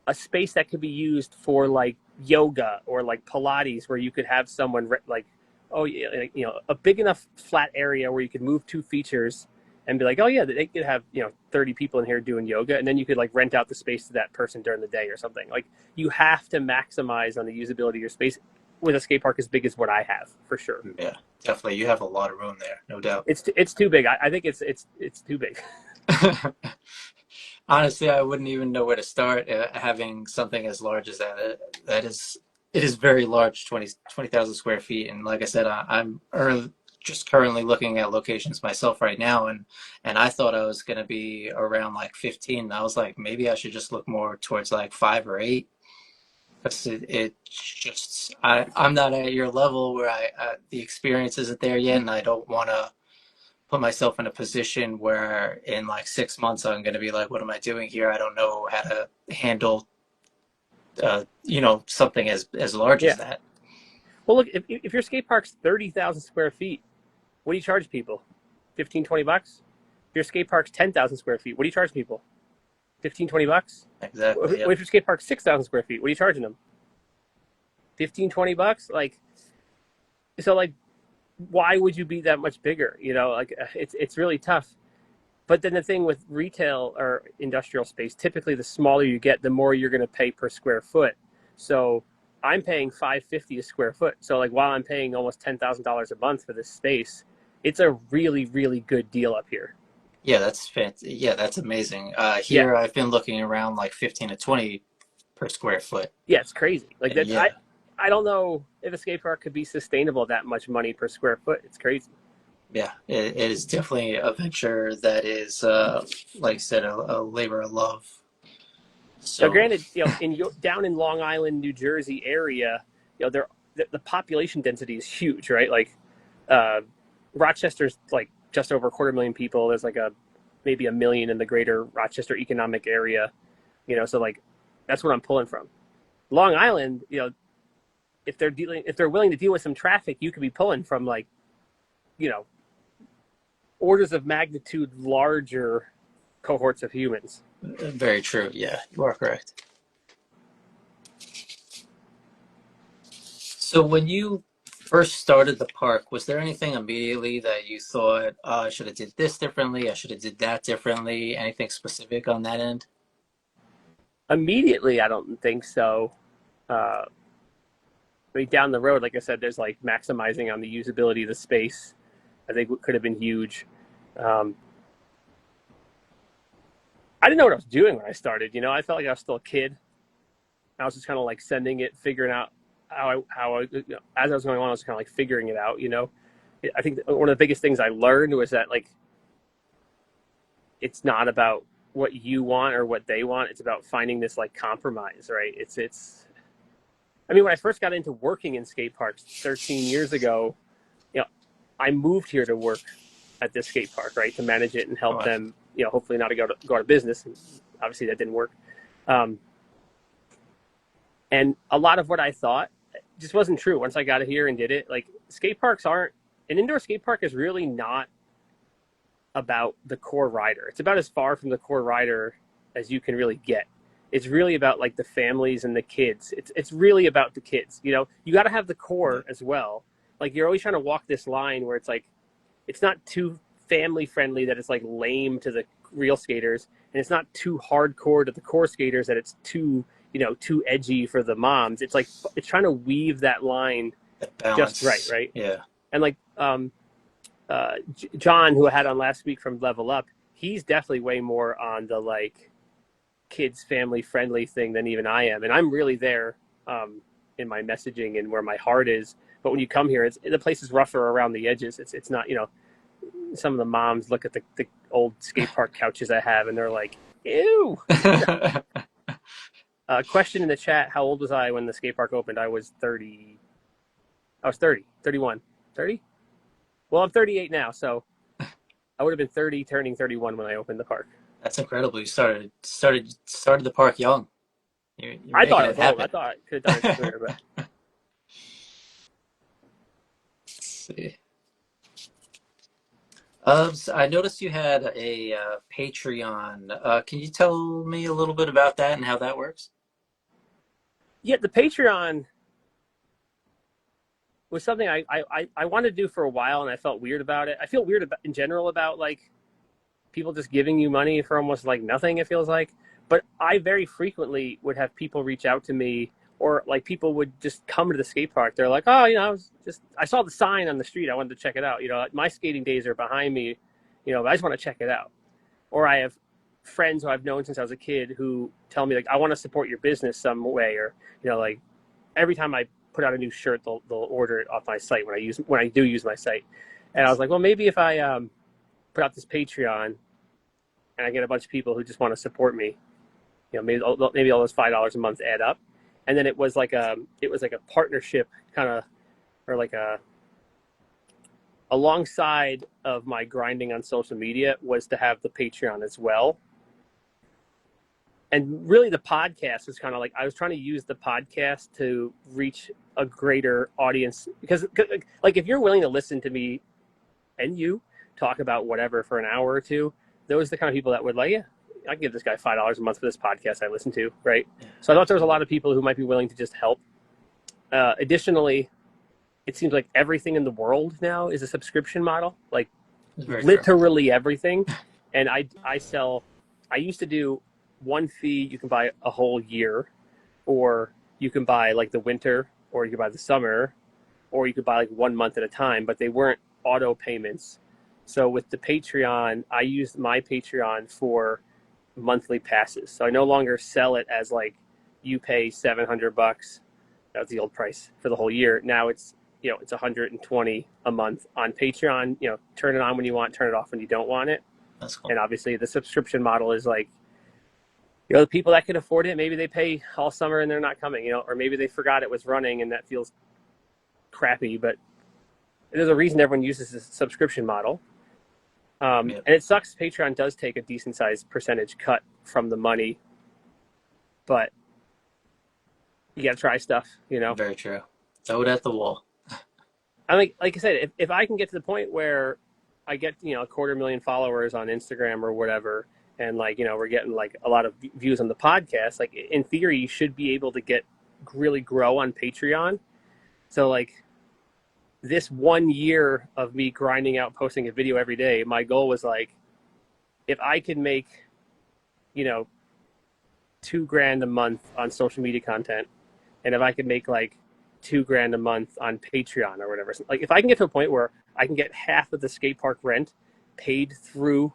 a space that could be used for like yoga or like Pilates, where you could have someone like, a big enough flat area where you could move two features and be like, oh yeah, they could have 30 people in here doing yoga, and then you could like rent out the space to that person during the day or something. Like you have to maximize on the usability of your space with a skate park as big as what I have, for sure. Yeah, definitely. You have a lot of room there, no doubt. It's too big. I think it's too big. Honestly, I wouldn't even know where to start having something as large as that. It is very large, 20,000 square feet. And like I said, I'm just currently looking at locations myself right now, and I thought I was going to be around like 15. And I was like, maybe I should just look more towards like 5 or 8. Because I'm not at your level where the experience isn't there yet, and I don't want to put myself in a position where in like 6 months I'm going to be like, what am I doing here? I don't know how to handle, something as large as that. Well, look, if your skate park's 30,000 square feet, what do you charge people? 15, 20 bucks? If your skate park's 10,000 square feet, what do you charge people? 15, 20 bucks? Exactly. What if your skate park's 6,000 square feet? What are you charging them? 15, 20 bucks? Why would you be that much bigger? It's really tough. But then the thing with retail or industrial space, typically the smaller you get, the more you're going to pay per square foot. So I'm paying $550 a square foot. So like while I'm paying almost $10,000 a month for this space, it's a really, really good deal up here. Yeah, that's fantastic. Yeah, that's amazing. Here I've been looking around like 15 to 20 per square foot. Yeah, it's crazy. I don't know if a skate park could be sustainable that much money per square foot. It's crazy. Yeah, it is definitely a venture that is, like I said, a labor of love. So, now, granted, down in Long Island, New Jersey area, the population density is huge, right? Like, Rochester's like just over 250,000 people. There's like maybe 1 million in the greater Rochester economic area, so like that's what I'm pulling from. Long Island, if they're willing to deal with some traffic, you could be pulling from like, you know, orders of magnitude larger cohorts of humans. Very true. Yeah, you are correct. So when you first started the park, was there anything immediately that you thought, oh, I should have did this differently, I should have did that differently? Anything specific on that end? Immediately, I don't think so. I mean, down the road, like I said, there's like maximizing on the usability of the space. I think could have been huge. Um, I didn't know what I was doing when I started. You know, I felt like I was still a kid. I was just kind of like sending it, figuring out how I you know, as I was going on, I was kind of like figuring it out. You know, I think one of the biggest things I learned was that like it's not about what you want or what they want. It's about finding this like compromise, right? It's. I mean, when I first got into working in skate parks 13 years ago, you know, I moved here to work at this skate park, right, to manage it and help Oh, them, you know, hopefully not to go out of business. And obviously, that didn't work. Um, and a lot of what I thought just wasn't true once I got here and did it. Like skate parks aren't an indoor skate park is really not about the core rider. It's about as far from the core rider as you can really get. It's really about like the families and the kids. It's really about the kids. You know, you got to have the yeah. core as well. Like you're always trying to walk this line where it's like it's not too family friendly that it's like lame to the real skaters, and it's not too hardcore to the core skaters that it's too too edgy for the moms. It's like it's trying to weave that line That just right, balance. right? Yeah. And like John, who I had on last week from Level Up, he's definitely way more on the like kids family friendly thing than even I am, and I'm really there in my messaging and where my heart is. But when you come here, the place is rougher around the edges. It's not some of the moms look at the old skate park couches I have and they're like, ew. Question in the chat: how old was I when the skate park opened? I was 30. I was 30, 31, 30. Well, I'm 38 now, so I would have been 30, turning 31 when I opened the park. That's incredible. You started the park young. You're I thought making I it was old. I happen. thought I could have done it sooner, but Let's see. So I noticed you had a Patreon. Can you tell me a little bit about that and how that works? yeah, the Patreon was something I wanted to do for a while, and I felt weird about it. I feel weird about, in general about like people just giving you money for almost like nothing. It feels like, but I very frequently would have people reach out to me, or like people would just come to the skate park. They're like, oh, I saw the sign on the street. I wanted to check it out. You know, my skating days are behind me. You know, but I just want to check it out. Or I have friends who I've known since I was a kid who tell me like, I want to support your business some way, or like every time I put out a new shirt, they'll order it off my site when I do use my site. And I was like, well, maybe if I put out this Patreon and I get a bunch of people who just want to support me, maybe all those $5 a month add up. And then it was like a partnership kind of, or like a alongside of my grinding on social media was to have the Patreon as well. And really the podcast was kind of like I was trying to use the podcast to reach a greater audience, because like if you're willing to listen to me and you talk about whatever for an hour or two, those are the kind of people that would like, yeah, I can give this guy $5 a month for this podcast I listen to, right? Yeah, So I thought there was a lot absolutely. of people who might be willing to just help. Additionally, it seems like everything in the world now is a subscription model, like It's very true. literally everything. And I used to do one fee, you can buy a whole year, or you can buy like the winter, or you could buy the summer, or you could buy like 1 month at a time, but they weren't auto payments. So with the Patreon, I used my Patreon for monthly passes. So I no longer sell it as like you pay $700. That's the old price for the whole year. Now it's 120 a month on Patreon. Turn it on when you want, turn it off when you don't want it. That's cool. And obviously the subscription model is like, the people that can afford it, maybe they pay all summer and they're not coming, or maybe they forgot it was running and that feels crappy, but there's a reason everyone uses this subscription model. Yeah, And it sucks. Patreon does take a decent sized percentage cut from the money, but you got to try stuff. very true. Throw it at the wall. I like I said, if I can get to the point where I get a 250,000 followers on Instagram or whatever, and like we're getting like a lot of views on the podcast, like in theory you should be able to get really grow on Patreon. So like this 1 year of me grinding out posting a video every day, my goal was like if I could make you know $2,000 a month on social media content, and if I could make like $2,000 a month on Patreon or whatever, like if I can get to a point where I can get half of the skate park rent paid through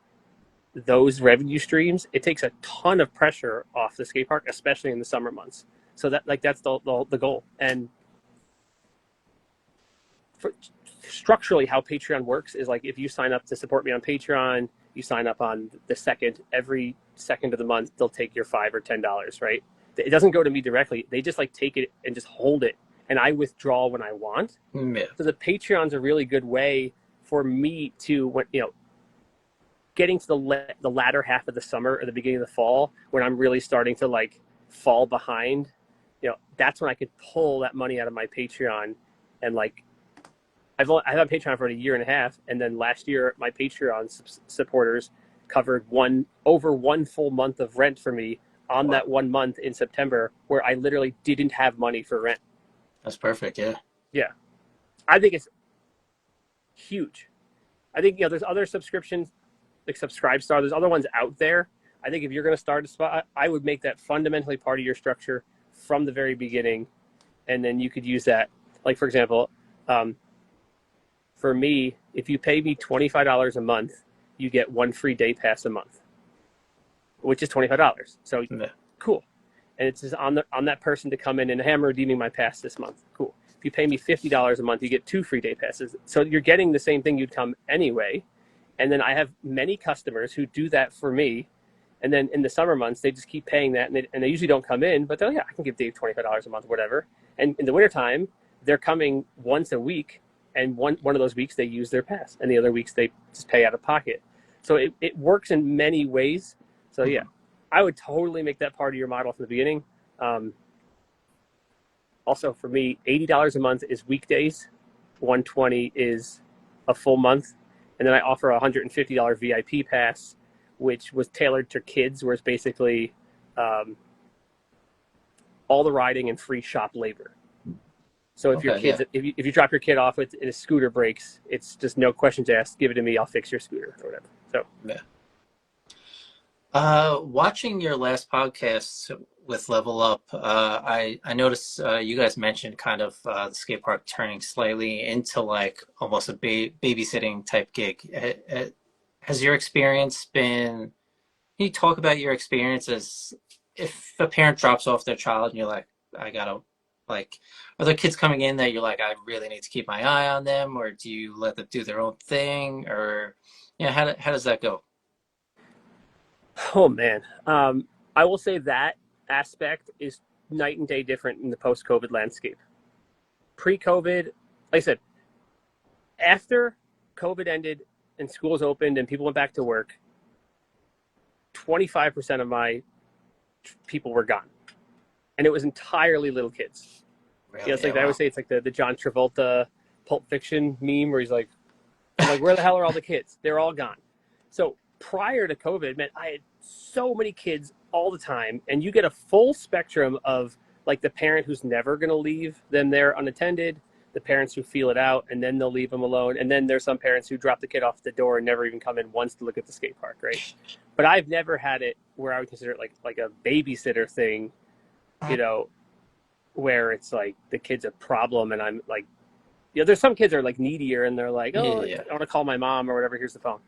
those revenue streams, it takes a ton of pressure off the skate park, especially in the summer months. So that's the goal. And for, structurally, how Patreon works is like if you sign up to support me on Patreon, you sign up on every second of the month, they'll take your $5 or $10, right? It doesn't go to me directly. They just like take it and just hold it, and I withdraw when I want. Yeah. So the Patreon's a really good way for me to, getting to the latter half of the summer or the beginning of the fall, when I'm really starting to like fall behind, that's when I could pull that money out of my Patreon. And like I've had Patreon for a year and a half, and then last year my Patreon supporters covered over one full month of rent for me on Wow. that 1 month in September where I literally didn't have money for rent. That's perfect. Yeah. Yeah, I think it's huge. I think there's other subscriptions like Subscribestar. There's other ones out there. I think if you're going to start a spot, I would make that fundamentally part of your structure from the very beginning, and then you could use that. Like for example, for me, if you pay me $25 a month, you get one free day pass a month, which is $25. So Yeah. cool. And it's just on that person to come in and I'm redeeming my pass this month. Cool. If you pay me $50 a month, you get 2 free day passes. So you're getting the same thing you'd come anyway. And then I have many customers who do that for me. And then in the summer months, they just keep paying that. And they usually don't come in, but they're, yeah, I can give Dave $25 a month, whatever. And in the wintertime, they're coming once a week. And one of those weeks, they use their pass. And the other weeks, they just pay out of pocket. So it works in many ways. So, yeah, I would totally make that part of your model from the beginning. Also, for me, $80 a month is weekdays. $120 is a full month. And then I offer a $150 VIP pass, which was tailored to kids, where it's basically all the riding and free shop labor. So if your kids, if you drop your kid off and his scooter breaks, it's just no questions asked. Give it to me. I'll fix your scooter or whatever. So Yeah. Watching your last podcast with Level Up, I noticed you guys mentioned kind of the skate park turning slightly into like almost a babysitting type gig. Has your experience been? Can you talk about your experiences if a parent drops off their child and you're like, I gotta like, are there kids coming in that you're like, I really need to keep my eye on them, or do you let them do their own thing, or how does that go? oh man, I will say that aspect is night and day different in the post-COVID landscape. Pre-COVID, like I said, after COVID ended and schools opened and people went back to work, 25% of my people were gone, and it was entirely little kids. Really? It's like Yeah, I wow. always say, it's like the John Travolta Pulp Fiction meme where he's like, I'm like, where the hell are all the kids? They're all gone. So prior to COVID, man, I had so many kids all the time, and you get a full spectrum of like the parent who's never going to leave them there unattended, the parents who feel it out and then they'll leave them alone, and then there's some parents who drop the kid off the door and never even come in once to look at the skate park, right? But I've never had it where I would consider it like a babysitter thing, you know, where it's like the kid's a problem and I'm like, there's some kids that are like needier and they're like, Yeah, oh, yeah. I want to call my mom or whatever. Here's the phone,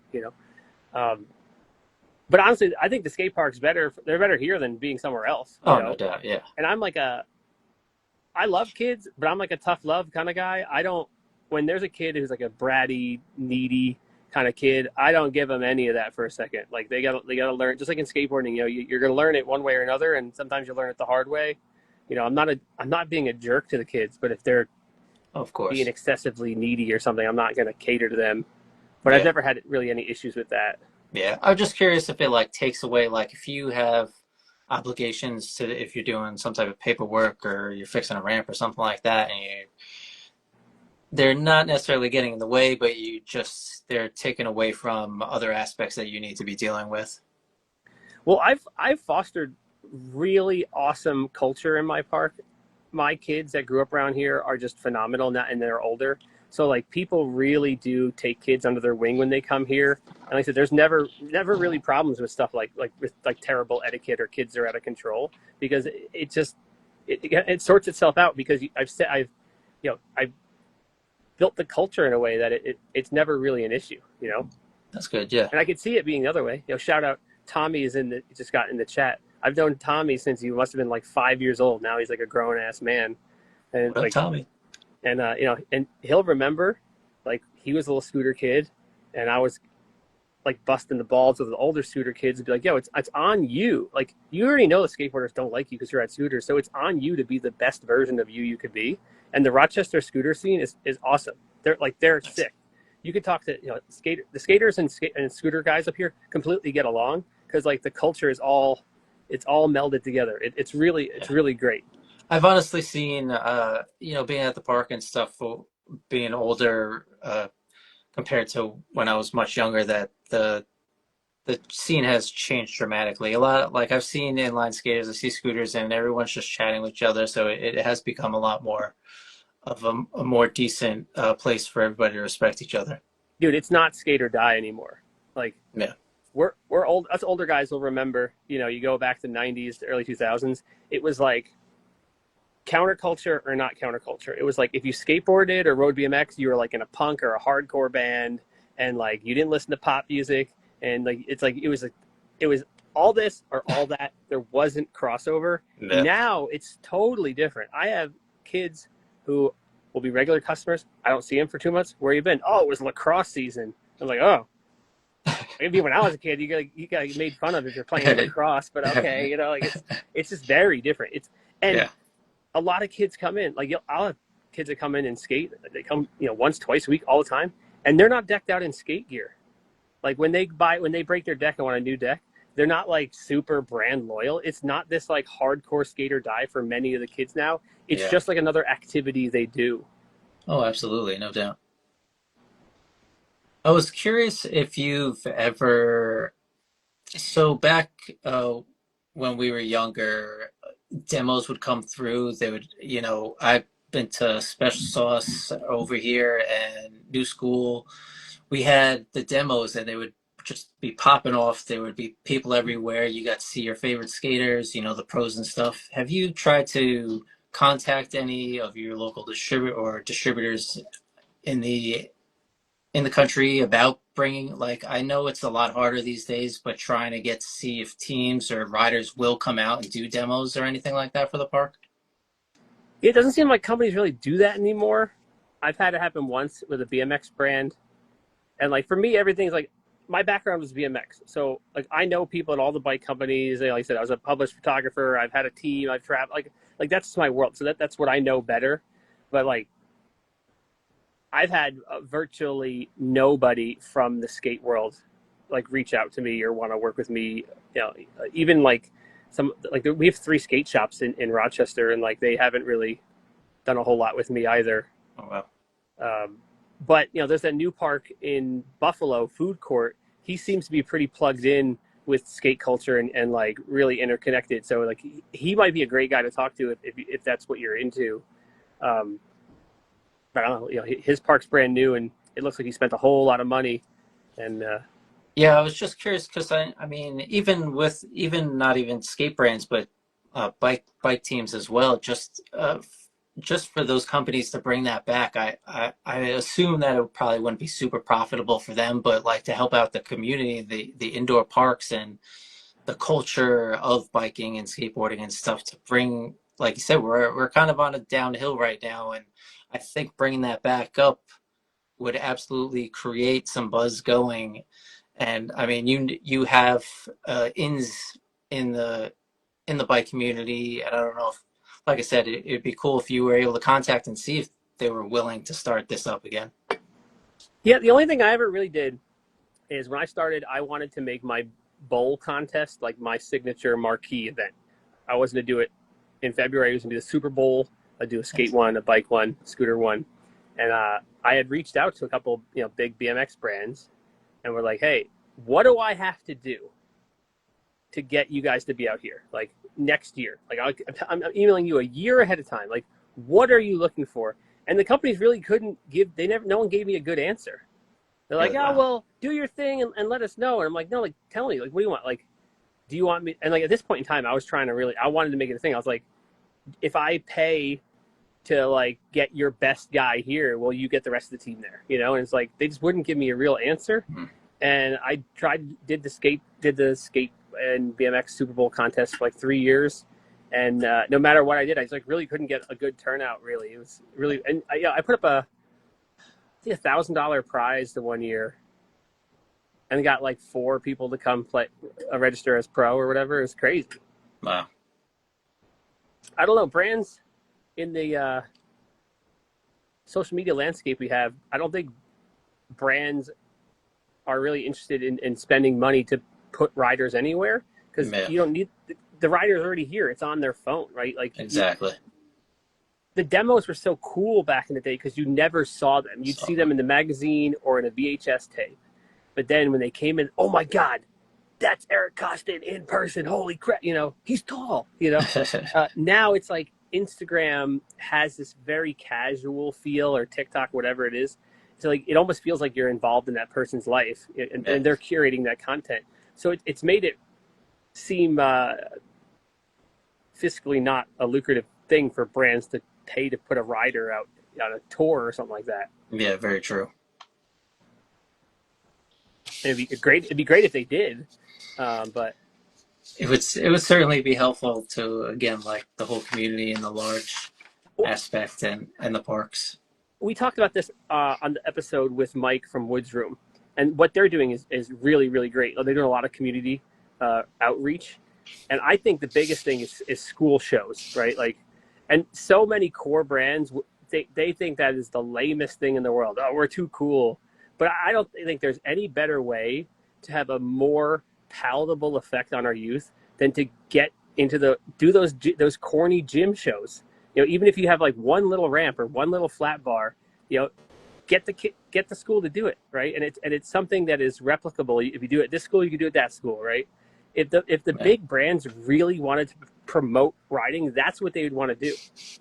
But honestly, I think the skate park's better. They're better here than being somewhere else, Oh, no doubt. Yeah. And I'm like I love kids, but I'm like a tough love kind of guy. I don't, when there's a kid who's like a bratty, needy kind of kid, I don't give them any of that for a second. Like they gotta learn, just like in skateboarding, you're gonna learn it one way or another, and sometimes you learn it the hard way. I'm not being a jerk to the kids, but if they're Of being course. excessively needy or something, I'm not gonna cater to them. But I've Yeah. never had really any issues with that. Yeah. I'm just curious if it like takes away, like if you have, obligations to if you're doing some type of paperwork or you're fixing a ramp or something like that, and they're not necessarily getting in the way, but they're taken away from other aspects that you need to be dealing with. Well, I've fostered really awesome culture in my park. My kids that grew up around here are just phenomenal now, and they're older. So like people really do take kids under their wing when they come here. And like I said, there's never really problems with stuff like with like terrible etiquette or kids are out of control because it just it sorts itself out because I've built the culture in a way that it's never really an issue, you know. That's good. Yeah. And I could see it being the other way. You know, shout out Tommy is in the just got in the chat. I've known Tommy since he must have been like 5 years old. Now he's like a grown ass man, and What up, like Tommy? and and he'll remember like he was a little scooter kid, and I was like busting the balls with the older scooter kids and be like, yo, it's on you. Like you already know the skateboarders don't like you because you're at scooters, so it's on you to be the best version of you could be. And the Rochester scooter scene is awesome. They're Nice. sick. You could talk to the skaters and scooter guys up here completely get along because like the culture is all it's all melded together. It's Yeah. really great. I've honestly seen, being at the park and stuff, being older compared to when I was much younger, that the scene has changed dramatically. A lot, like I've seen inline skaters, I see scooters, and everyone's just chatting with each other. So it has become a lot more of a more decent place for everybody to respect each other. Dude, it's not skate or die anymore. Like Yeah, we're old. Us older guys will remember. You know, you go back to '90s, to early 2000s. It was like counterculture or not counterculture. It was like if you skateboarded or rode BMX, you were like in a punk or a hardcore band, and like you didn't listen to pop music, and like it's like it was all this or all that. There wasn't crossover. yeah, Now it's totally different. I have kids who will be regular customers. I don't see them for 2 months. Where you been? Oh, it was lacrosse season. I'm like, oh, maybe when I was a kid, you got made fun of if you're playing lacrosse, but okay, you know, like it's just very different. And yeah, a lot of kids come in, like I'll have kids that come in and skate. They come, once, twice a week, all the time, and they're not decked out in skate gear. Like when they break their deck and want a new deck, they're not like super brand loyal. It's not this like hardcore skate or die for many of the kids now. It's yeah. just like another activity they do. Oh, absolutely, no doubt. I was curious if you've ever, so back when we were younger, demos would come through. They would, I've been to Special Sauce over here and New School. We had the demos and they would just be popping off. There would be people everywhere. You got to see your favorite skaters, the pros and stuff. Have you tried to contact any of your local distributors in the country about bringing, like, I know it's a lot harder these days, but trying to get to see if teams or riders will come out and do demos or anything like that for the park? It doesn't seem like companies really do that anymore. I've had it happen once with a BMX brand, and like for me, everything's like my background was BMX, so like I know people at all the bike companies. Like I said, I was a published photographer. I've had a team. I've traveled. Like that's my world. So that's what I know better. But like I've had virtually nobody from the skate world like reach out to me or want to work with me. Even like we have 3 skate shops in Rochester, and like they haven't really done a whole lot with me either. Oh, wow. But there's that new park in Buffalo, Food Court. He seems to be pretty plugged in with skate culture and like really interconnected. So like he might be a great guy to talk to if that's what you're into. But I don't know. His park's brand new, and it looks like he spent a whole lot of money. And Yeah, I was just curious because I mean, even not even skate brands, but bike teams as well. Just for those companies to bring that back, I assume that it probably wouldn't be super profitable for them, but like to help out the community, the indoor parks and the culture of biking and skateboarding and stuff to bring, like you said, we're kind of on a downhill right now, and I think bringing that back up would absolutely create some buzz going. And I mean, you have ins in the bike community, and I don't know if, like I said, it'd be cool if you were able to contact and see if they were willing to start this up again. yeah, the only thing I ever really did is when I started, I wanted to make bowl contest, like my signature marquee event. I was going to do it in February. I was going to do the Super Bowl. I'd do a skate one, a bike one, a scooter one. And I had reached out to a couple, big BMX brands, and we're like, hey, what do I have to do to get you guys to be out here, like next year? Like I'm emailing you a year ahead of time. Like, what are you looking for? And the companies really couldn't give. No one gave me a good answer. They're like, oh, well, do your thing and let us know. And I'm like, no, like, tell me, like, what do you want? Like, do you want me? And like at this point in time, I wanted to make it a thing. I was like, if I pay to like get your best guy here, will you get the rest of the team there? And it's like, they just wouldn't give me a real answer. And I did the skate and BMX Super Bowl contest for like 3 years. And no matter what I did, I just like really couldn't get a good turnout. Really, it was really, and I put up I think $1,000 prize the one year, and got like 4 people to come play, register as pro or whatever. It was crazy. Wow. I don't know, brands in the social media landscape we have, I don't think brands are really interested in spending money to put riders anywhere, because you don't need the rider's already here. It's on their phone, right? Like exactly. The demos were so cool back in the day because you never saw them. You'd see them in the magazine or in a VHS tape. But then when they came in, oh my God, that's Eric Costin in person. Holy crap, he's tall, Now it's like Instagram has this very casual feel, or TikTok, whatever it is. So like it almost feels like you're involved in that person's life, and they're curating that content. So it's made it seem fiscally not a lucrative thing for brands to pay to put a rider out on a tour or something like that. Yeah, very true. It'd be great if they did, but it would certainly be helpful to, again, like the whole community and the large aspect and the parks. We talked about this on the episode with Mike from Woods Room, and what they're doing is really, really great. They're doing a lot of community outreach, and I think the biggest thing is school shows, right? Like, and so many core brands, they think that is the lamest thing in the world. Oh, we're too cool. But I don't think there's any better way to have a more palatable effect on our youth than to get into do those corny gym shows. Even if you have like one little ramp or one little flat bar, get the school to do it, right? And it's something that is replicable. If you do it at this school, you can do it at that school, right? If the big brands really wanted to promote riding, that's what they would want to do.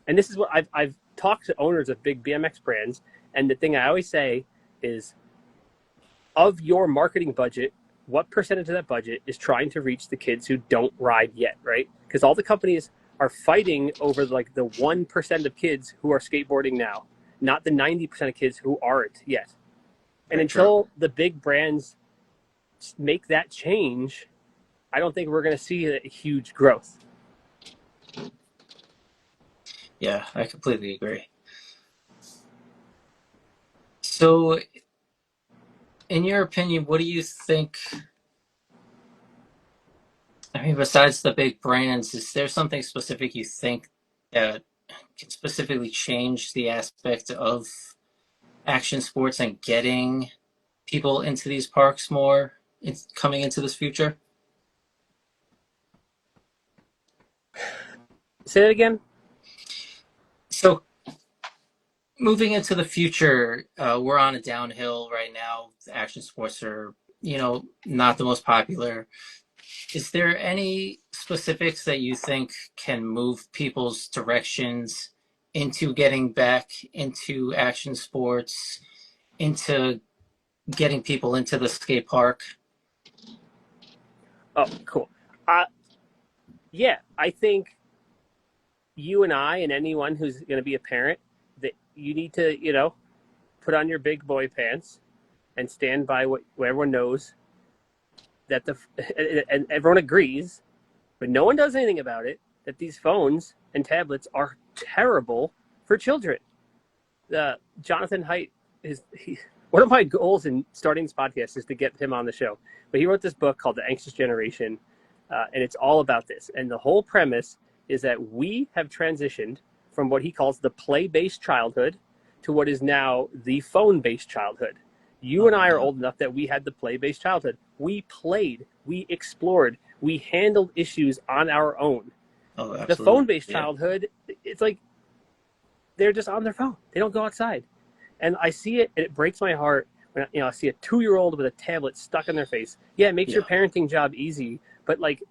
And this is what I've talked to owners of big BMX brands, and the thing I always say is, of your marketing budget, what percentage of that budget is trying to reach the kids who don't ride yet, right? Because all the companies are fighting over like the 1% of kids who are skateboarding now, not the 90% of kids who aren't yet. And until the big brands make that change, I don't think we're going to see a huge growth. Yeah, I completely agree. So, in your opinion, what do you think? I mean, besides the big brands, is there something specific you think that can specifically change the aspect of action sports and getting people into these parks more coming into this future? Say that again? So, moving into the future, we're on a downhill right now. Action sports are, not the most popular. Is there any specifics that you think can move people's directions into getting back into action sports, into getting people into the skate park? Oh, cool. Yeah, I think you and I and anyone who's going to be a parent, that you need to, put on your big boy pants and stand by what everyone knows, that and everyone agrees, but no one does anything about it, that these phones and tablets are terrible for children. Jonathan Haidt, one of my goals in starting this podcast is to get him on the show. But he wrote this book called The Anxious Generation, and it's all about this. And the whole premise is that we have transitioned from what he calls the play-based childhood to what is now the phone-based childhood. You and Oh I are no. old enough that we had the play-based childhood. We played, we explored, we handled issues on our own. Oh, The absolutely. phone-based Yeah. childhood, it's like they're just on their phone. They don't go outside. And I see it, and it breaks my heart when I see a 2-year-old with a tablet stuck in their face. Yeah, it makes your Yeah. parenting job easy, but like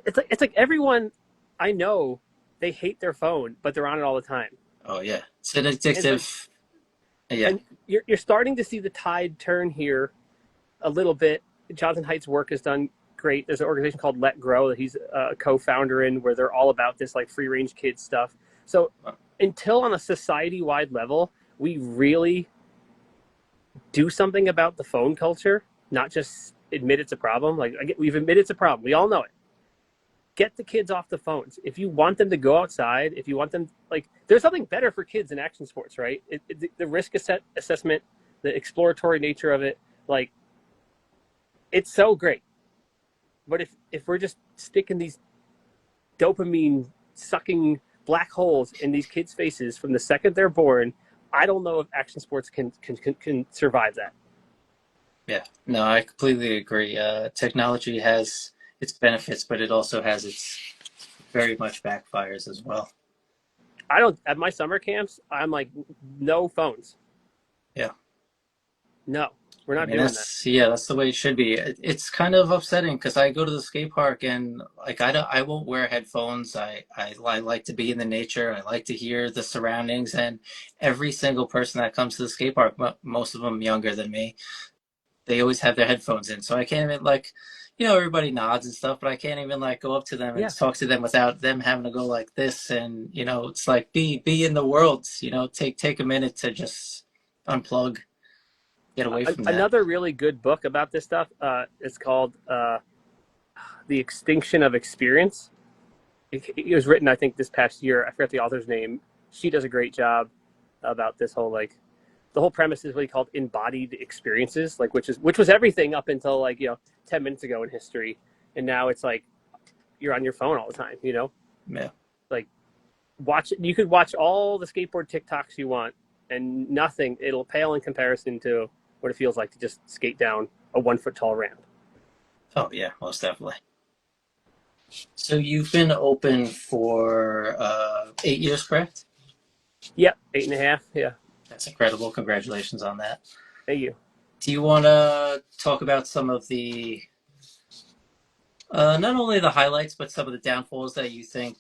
it's like everyone I know, they hate their phone, but they're on it all the time. Oh yeah. It's an And it's like, addictive. Yeah. and you're starting to see the tide turn here a little bit. Jonathan Haidt's work has done great. There's an organization called Let Grow that he's a co-founder in, where they're all about this like free range kids stuff. So until on a society wide level we really do something about the phone culture, not just admit it's a problem. Like we've admitted it's a problem. We all know it. Get the kids off the phones. If you want them to go outside, if you want them, like, there's something better for kids in action sports, right? The risk assessment, the exploratory nature of it, like, it's so great. But if we're just sticking these dopamine sucking black holes in these kids' faces from the second they're born, I don't know if action sports can survive that. Yeah. No, I completely agree. Technology has its benefits, but it also has its very much backfires as well. I don't at my summer camps. I'm like, no phones. Yeah. No, we're I not mean, doing that. that's the way it should be. It's kind of upsetting because I go to the skate park and like I won't wear headphones. I like to be in the nature. I like to hear the surroundings, and every single person that comes to the skate park, most of them younger than me, they always have their headphones in. So I can't even like, everybody nods and stuff, but I can't even like go up to them and Yeah, talk to them without them having to go like this. And it's like be in the world. Take a minute to just unplug, get away from that. another really good book about this stuff is called The Extinction of Experience. It was written, I think, this past year. I forget the author's name. She does a great job about this whole, like, the whole premise is what he called embodied experiences, like, which was everything up until, like, 10 minutes ago in history. And now it's like you're on your phone all the time. Yeah. Like, you could watch all the skateboard TikToks you want, and nothing, it'll pale in comparison to what it feels like to just skate down a 1 foot tall ramp. Oh yeah, most definitely. So you've been open for 8 years, correct? Yep, 8.5. Yeah, That's incredible. Congratulations on that. thank you. Do you want to talk about some of the not only the highlights, but some of the downfalls that you think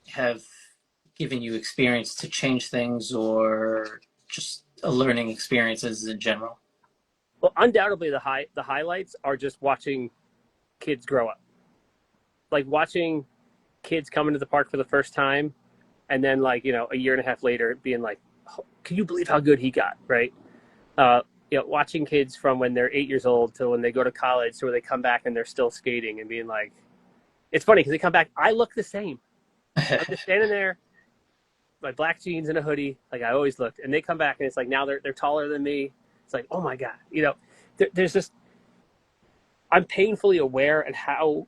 have given you experience to change things, or just a learning experiences in general? Well, undoubtedly the highlights are just watching kids grow up, like watching kids come into the park for the first time, and then, like, a year and a half later being like, oh, can you believe how good he got, right? uh, watching kids from when they're 8 years old to when they go to college, to where they come back and they're still skating, and being like, it's funny because they come back, I look the same. I'm just standing there, my black jeans and a hoodie, like I always looked, and they come back and it's like now they're taller than me. It's like, oh my god, there's just, I'm painfully aware at how,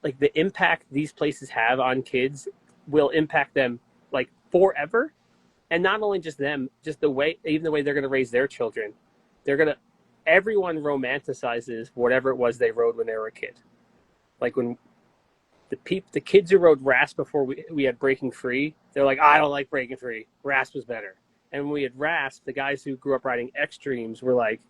like, the impact these places have on kids will impact them, like, forever. And not only just them, just even the way they're going to raise their children. They're going to, everyone romanticizes whatever it was they rode when they were a kid. Like, when the kids who rode Rasp before we had Breaking Free, they're like, I don't like Breaking Free. Rasp was better. And when we had Rasp, the guys who grew up riding Extremes were like,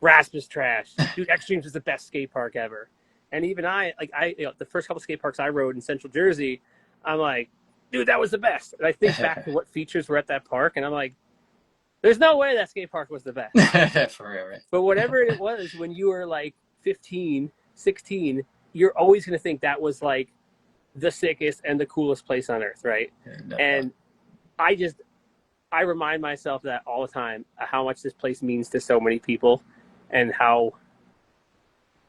Rasp is trash. Dude, Extremes is the best skate park ever. And even the first couple skate parks I rode in Central Jersey, I'm like, dude, that was the best. And I think back to what features were at that park, and I'm like, there's no way that skate park was the best. For real, right? But whatever it was, when you were like 15, 16, you're always going to think that was like the sickest and the coolest place on earth, right? No, And I remind myself that all the time, how much this place means to so many people, and how,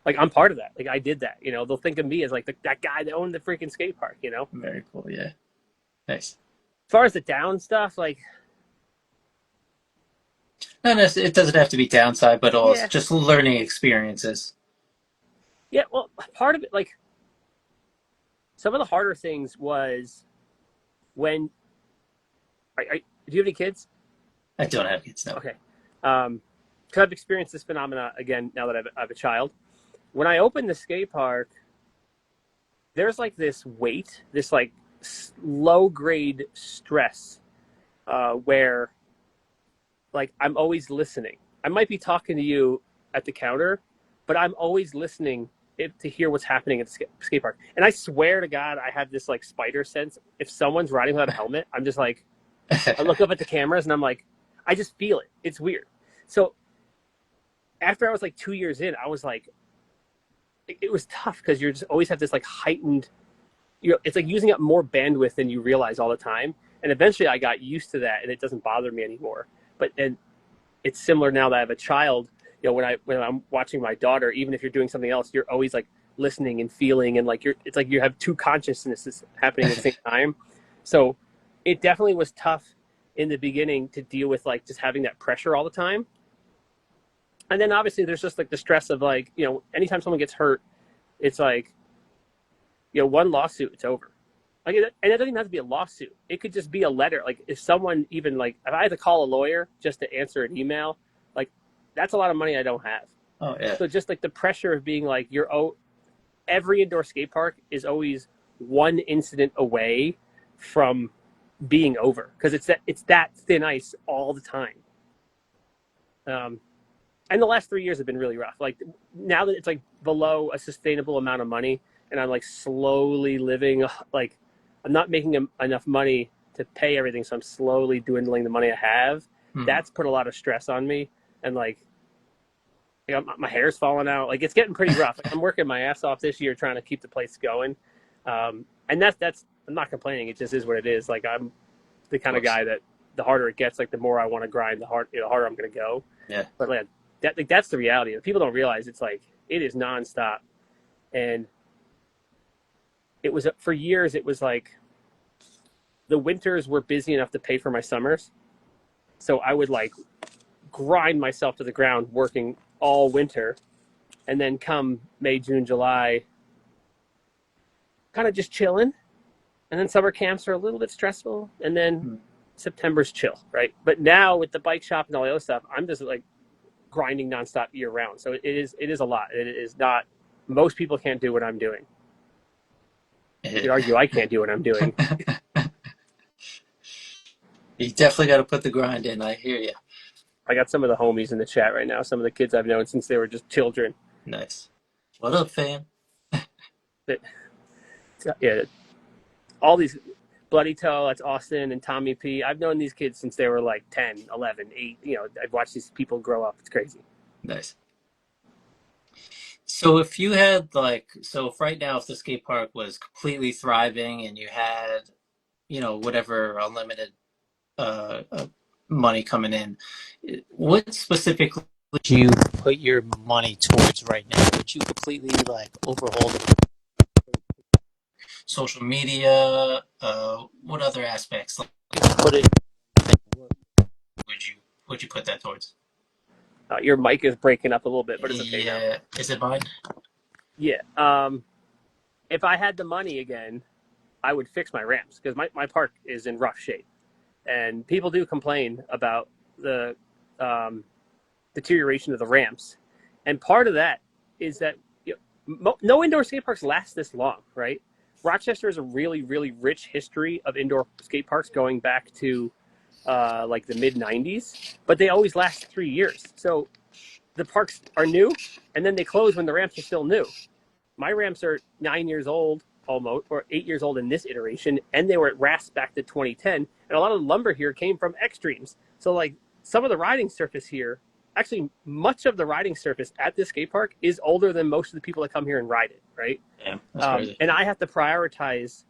like, I'm part of that. Like, I did that. They'll think of me as like that guy that owned the freaking skate park. very cool. Yeah, nice. As far as the down stuff, like, No, no, it doesn't have to be downside, but also yeah, just learning experiences. yeah. Well, part of it, like, some of the harder things was when Do you have any kids? I don't have kids, no. Okay. Because I've experienced this phenomena again now that I have a child. When I opened the skate park, there's like this weight, this like low grade stress, where like I'm always listening. I might be talking to you at the counter, but I'm always listening to hear what's happening at the skate park. And I swear to God, I have this like spider sense. If someone's riding without a helmet, I'm just like, I look up at the cameras and I'm like, I just feel it. It's weird. So after I was like 2 years in, I was like, it was tough because you're just always have this like heightened, it's like using up more bandwidth than you realize all the time. And eventually I got used to that and it doesn't bother me anymore. But and it's similar now that I have a child. When I'm watching my daughter, even if you're doing something else, you're always like listening and feeling, and like it's like you have two consciousnesses happening at the same time. So it definitely was tough in the beginning to deal with like just having that pressure all the time. And then obviously there's just like the stress of like, anytime someone gets hurt, it's like, one lawsuit, it's over. Like, and it doesn't even have to be a lawsuit. It could just be a letter. Like if someone even like, if I had to call a lawyer just to answer an email, like that's a lot of money I don't have. Oh yeah. So just like the pressure of being like, every indoor skate park is always one incident away from being over. Cause it's that thin ice all the time. And the last 3 years have been really rough. Like now that it's like below a sustainable amount of money and I'm like slowly living, like I'm not making enough money to pay everything. So I'm slowly dwindling the money I have. That's put a lot of stress on me. And like, my hair's falling out. Like it's getting pretty rough. Like, I'm working my ass off this year trying to keep the place going. And that's, I'm not complaining. It just is what it is. Like I'm the kind of guy that the harder it gets, like the more I want to grind, the harder I'm going to go. Yeah. But like, that's the reality. People don't realize it's like, it is nonstop. And it was for years, it was like the winters were busy enough to pay for my summers. So I would like grind myself to the ground working all winter. And then come May, June, July, kind of just chilling. And then summer camps are a little bit stressful. And then September's chill, right? But now with the bike shop and all the other stuff, I'm just like grinding nonstop year round. So it is a lot. It is not, most people can't do what I'm doing. You could argue I can't do what I'm doing. You definitely got to put the grind in. I hear you. I got some of the homies in the chat right now. Some of the kids I've known since they were just children. Nice. What up, fam? Yeah, all these Bloody Toe, that's Austin and Tommy P. I've known these kids since they were like 10, 11, 8. I've watched these people grow up. It's crazy. Nice. So if you had if right now if the skate park was completely thriving and you had, whatever unlimited money coming in, what specifically would you put your money towards right now? Would you completely overhaul the social media? What other aspects put it? Would you put that towards? Your mic is breaking up a little bit, but it's okay now. Yeah, is it mine? Yeah. If I had the money again, I would fix my ramps because my park is in rough shape. And people do complain about the deterioration of the ramps. And part of that is that no indoor skate parks last this long, right? Rochester has a really, really rich history of indoor skate parks going back to like the mid-90s, but they always last 3 years. So the parks are new, and then they close when the ramps are still new. My ramps are 9 years old, almost, or 8 years old in this iteration, and they were at RAS back to 2010. And a lot of the lumber here came from Extremes. So like some of the riding surface here, actually much of the riding surface at this skate park is older than most of the people that come here and ride it, right? Yeah, that's crazy. And I have to prioritize,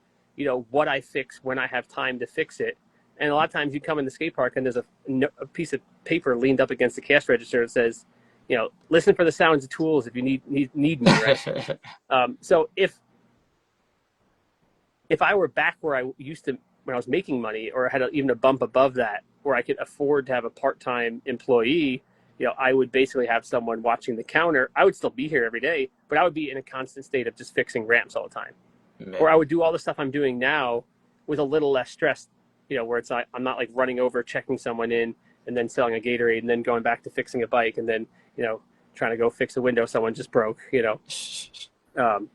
what I fix when I have time to fix it. And a lot of times you come in the skate park and there's a piece of paper leaned up against the cash register that says, listen for the sounds of tools if you need me, right? So if I were back where I used to when I was making money, or had even a bump above that, where I could afford to have a part-time employee, I would basically have someone watching the counter. I would still be here every day, but I would be in a constant state of just fixing ramps all the time. Man. Or I would do all the stuff I'm doing now with a little less stress where it's not, I'm not like running over, checking someone in, and then selling a Gatorade, and then going back to fixing a bike, and then trying to go fix a window someone just broke. Um,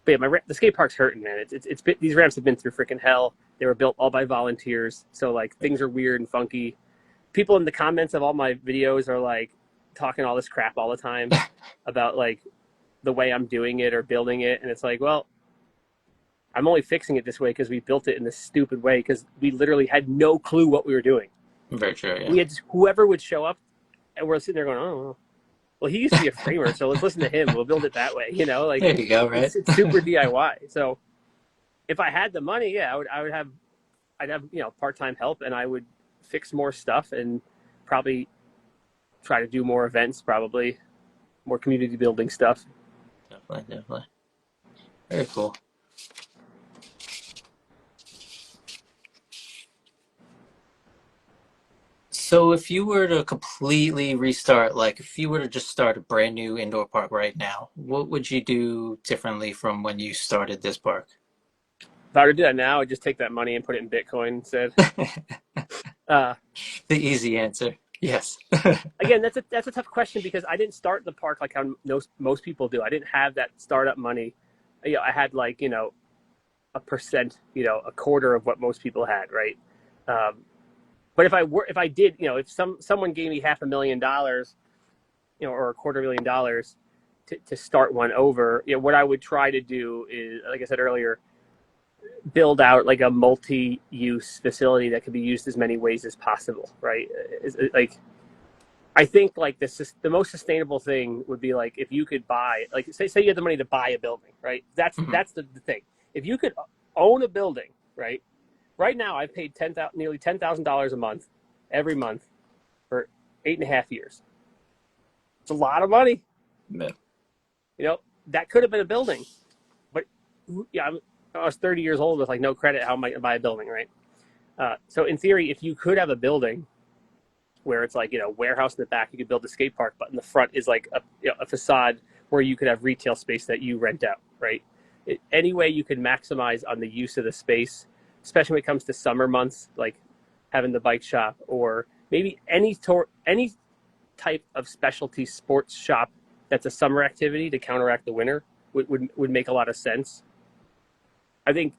but yeah, the skate park's hurting, man. It's been, these ramps have been through freaking hell. They were built all by volunteers, so like things are weird and funky. People in the comments of all my videos are like talking all this crap all the time about like the way I'm doing it or building it, and it's like, well, I'm only fixing it this way because we built it in this stupid way because we literally had no clue what we were doing. Very true, yeah. We had whoever would show up, and we're sitting there going, oh, well, he used to be a framer, so let's listen to him. We'll build it that way, like There you go, right? it's super DIY. So if I had the money, yeah, I'd have part-time help, and I would fix more stuff and probably try to do more events, probably more community building stuff. Definitely, definitely. Very cool. So if you were to completely restart, like if you were to just start a brand new indoor park right now, what would you do differently from when you started this park? If I were to do that now, I'd just take that money and put it in Bitcoin instead. Uh, The easy answer, yes. Again, that's a tough question because I didn't start the park like how most people do. I didn't have that startup money. I had like a percent, a quarter of what most people had, right? But if I did, if someone gave me $500,000, or $250,000 to start one over, what I would try to do is, like I said earlier, build out like a multi-use facility that could be used as many ways as possible, right? Like I think like the most sustainable thing would be like if you could buy, like say you had the money to buy a building, right? That's Mhm. that's the thing. If you could own a building, right? Right now, I've paid nearly $10,000 a month, every month, for 8.5 years. It's a lot of money. Yeah. That could have been a building, but yeah, I was 30 years old with like no credit. How am I going to buy a building, right? So in theory, if you could have a building where it's like warehouse in the back, you could build a skate park, but in the front is like a facade where you could have retail space that you rent out, right? Any way you could maximize on the use of the space, especially when it comes to summer months, like having the bike shop or maybe any type of specialty sports shop that's a summer activity to counteract the winter would make a lot of sense. I think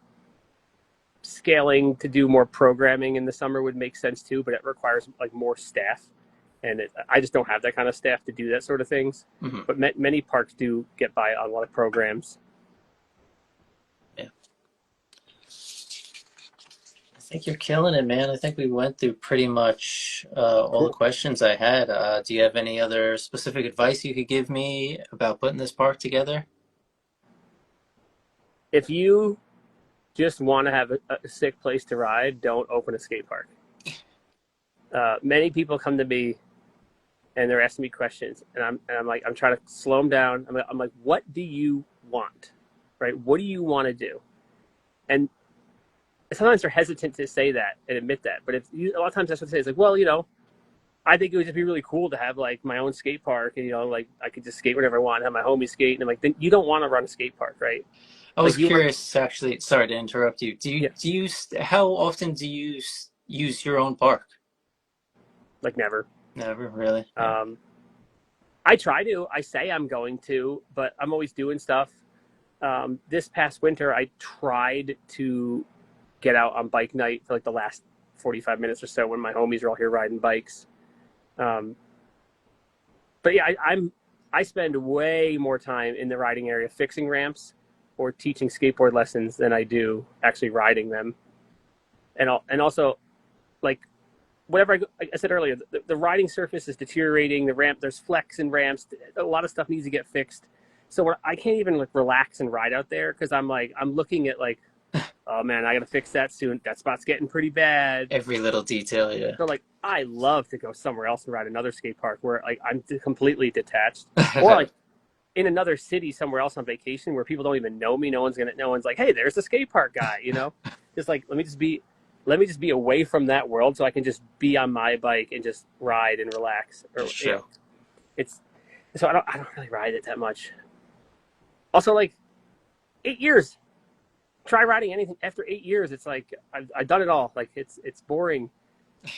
scaling to do more programming in the summer would make sense too, but it requires like more staff, and I just don't have that kind of staff to do that sort of things. Mhm. But many parks do get by on a lot of programs. Yeah. I think you're killing it, man. I think we went through pretty much all the Cool. questions I had. Do you have any other specific advice you could give me about putting this park together? If you just want to have a sick place to ride, don't open a skate park. Many people come to me and they're asking me questions, and I'm like, I'm trying to slow them down. I'm like, what do you want, right? What do you want to do? And sometimes they're hesitant to say that and admit that. But a lot of times that's what they say. It's like, well, I think it would just be really cool to have like my own skate park, and like I could just skate whenever I want, have my homies skate, and I'm like, then you don't want to run a skate park, right? I Like was you want, curious, actually. Sorry to interrupt you. yeah, How often do you use your own park? like never. Never, really. Yeah. Um, I try to. I say I'm going to, but I'm always doing stuff. This past winter, I tried to get out on bike night for like the last 45 minutes or so when my homies are all here riding bikes. Um, but yeah, I spend way more time in the riding area fixing ramps or teaching skateboard lessons than I do actually riding them. And also like whatever like I said earlier, the riding surface is deteriorating. The ramp, there's flex in ramps. A lot of stuff needs to get fixed. So I can't even like relax and ride out there because I'm looking at like, oh man, I gotta fix that soon. That spot's getting pretty bad. Every little detail, yeah. So like, I love to go somewhere else and ride another skate park where like I'm completely detached, or like in another city somewhere else on vacation where people don't even know me. No one's like, hey, there's the skate park guy. Just like let me just be away from that world so I can just be on my bike and just ride and relax. Or Sure. it's so I don't really ride it that much. Also, like 8 years, try riding anything after 8 years. It's like I've done it all. Like it's boring,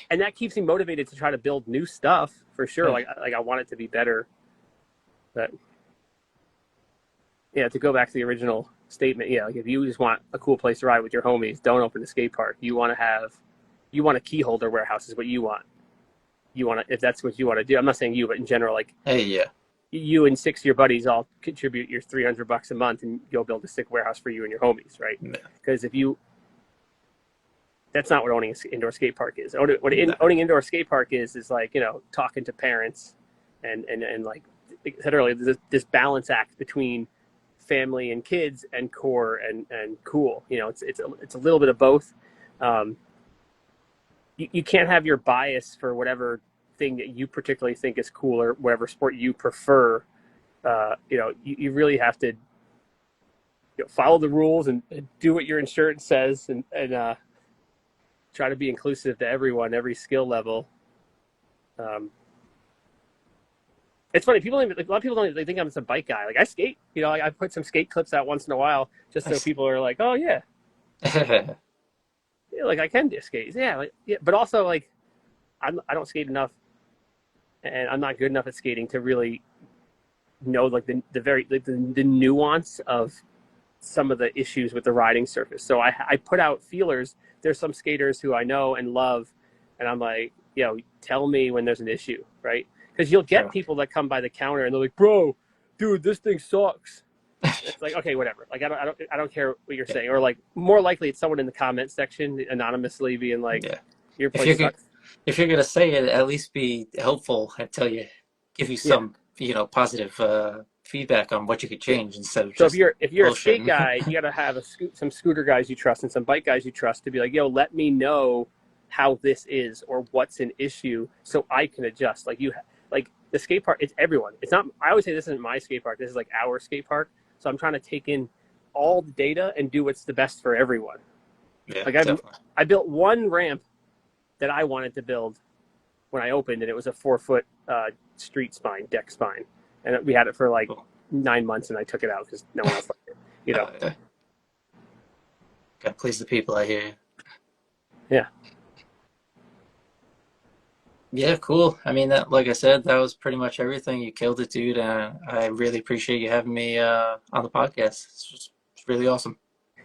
and that keeps me motivated to try to build new stuff for sure. Yeah. Like I want it to be better. But yeah, to go back to the original statement, yeah, like if you just want a cool place to ride with your homies, don't open the skate park. You want a key holder warehouse is what you want. You want to, if that's what you want to do. I'm not saying you, but in general, like Hey, yeah. you and six of your buddies all contribute your $300 a month and go build a sick warehouse for you and your homies, right? No. Because if you, that's not what owning an indoor skate park is. Owning indoor skate park is like, talking to parents and like I said earlier, this balance act between family and kids and core and cool. It's a little bit of both. You can't have your bias for whatever thing that you particularly think is cool or whatever sport you prefer. You really have to follow the rules and do what your insurance says and try to be inclusive to everyone, every skill level. It's funny. A lot of people don't. They think I'm some bike guy. Like I skate. I put some skate clips out once in a while, just so people are like, "Oh yeah, yeah, like I can do skate." Yeah, like, yeah. But also like, I don't skate enough, and I'm not good enough at skating to really know like the nuance of some of the issues with the riding surface. So I put out feelers. There's some skaters who I know and love, and I'm like, tell me when there's an issue, right? Because you'll get Sure. people that come by the counter and they're like, bro, dude, this thing sucks. It's like, okay, whatever. Like I don't care what you're Yeah. saying. Or like more likely it's someone in the comment section anonymously being like, Yeah. your If place sucks. if you're gonna say it, at least be helpful and give you Yeah. some, positive feedback on what you could Yeah. change instead of So if just you're a skate bullshitting. guy, you got to have some scooter guys you trust and some bike guys you trust to be like, let me know how this is or what's an issue so I can adjust. Like the skate park, it's everyone. It's not. I always say this isn't my skate park. This is like our skate park. So I'm trying to take in all the data and do what's the best for everyone. Yeah, Like definitely. I built one ramp that I wanted to build when I opened, and it was a 4 foot deck spine, and we had it for like Cool. 9 months, and I took it out because no one else liked it. Yeah. Gotta please the people, I hear you. Yeah. Yeah, cool. I mean, like I said, that was pretty much everything. You killed it, dude. I really appreciate you having me on the podcast. It's really awesome.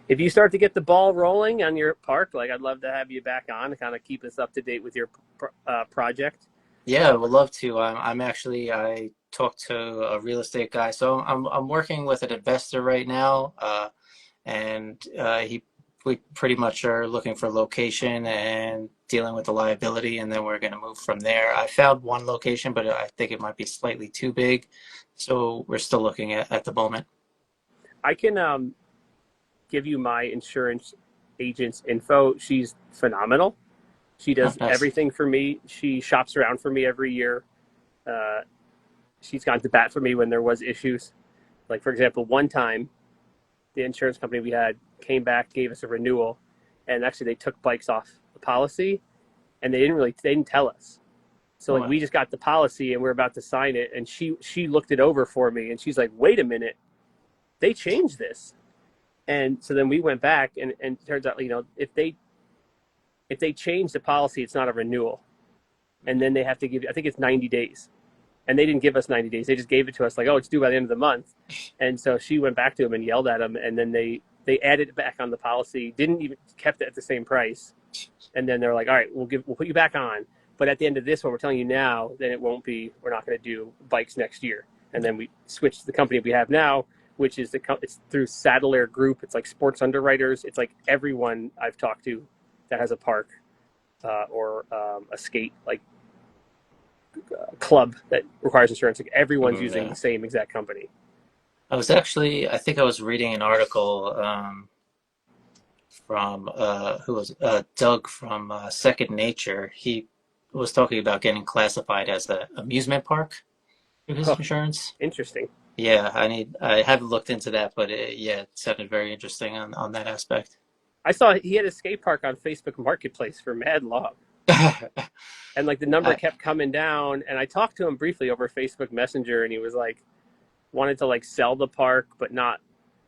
If you start to get the ball rolling on your park, like I'd love to have you back on to kind of keep us up to date with your project. Yeah, I would love to. I talked to a real estate guy, so I'm working with an investor right now, and he we pretty much are looking for location and dealing with the liability, and then we're going to move from there. I found one location, but I think it might be slightly too big, so we're still looking at the moment. I can give you my insurance agent's info. She's phenomenal. She Oh, does nice. everything for me. She shops around for me every year. Uh, she's gone to bat for me when there was issues. Like for example, one time the insurance company we had came back, gave us a renewal, and actually they took bikes off the policy, and they didn't tell us. So Oh, like wow. we just got the policy and we're about to sign it, and she looked it over for me, and she's like, "Wait a minute, they changed this." And so then we went back, and it turns out if they change the policy, it's not a renewal, and then they have to give you, I think it's 90 days, and they didn't give us 90 days. They just gave it to us like, oh, it's due by the end of the month. And so she went back to him and yelled at him, and then they added it back on the policy, didn't even kept it at the same price, and then they're like, all right, we'll put you back on, but at the end of this, what we're telling you now, then it won't be. We're not going to do bikes next year. And then we switched to the company we have now, which is it's through Saddler Group. It's like sports underwriters. It's like everyone I've talked to that has a park or a skate like club that requires insurance. Like everyone's using Yeah. the same exact company. I think I was reading an article from who was Doug from Second Nature. He was talking about getting classified as an amusement park for his Oh, insurance. interesting. Yeah, I haven't looked into that, but yeah, it sounded very interesting on that aspect. I saw he had a skate park on Facebook Marketplace for mad long, and like the number I, kept coming down. And I talked to him briefly over Facebook Messenger, and he was like wanted to like sell the park, but not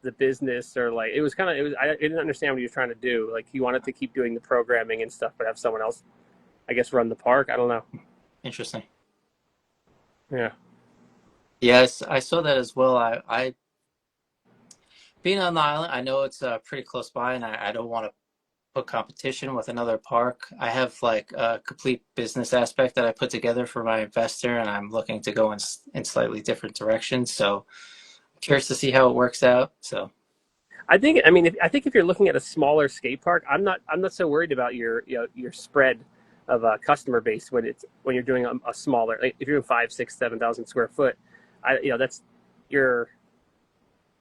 the business, or like it was kind of it was I didn't understand what he was trying to do. Like he wanted to keep doing the programming and stuff, but have someone else, I guess, run the park. I don't know. Interesting. Yeah. Yes, I saw that as well. I being on the island, I know it's pretty close by, and I don't want to put competition with another park. I have like a complete business aspect that I put together for my investor, and I'm looking to go in slightly different directions. So I'm curious to see how it works out. So I mean, I think if you're looking at a smaller skate park, I'm not so worried about your spread of customer base when you're doing a smaller, like if you're doing 5, 6, 7,000 square foot. That's your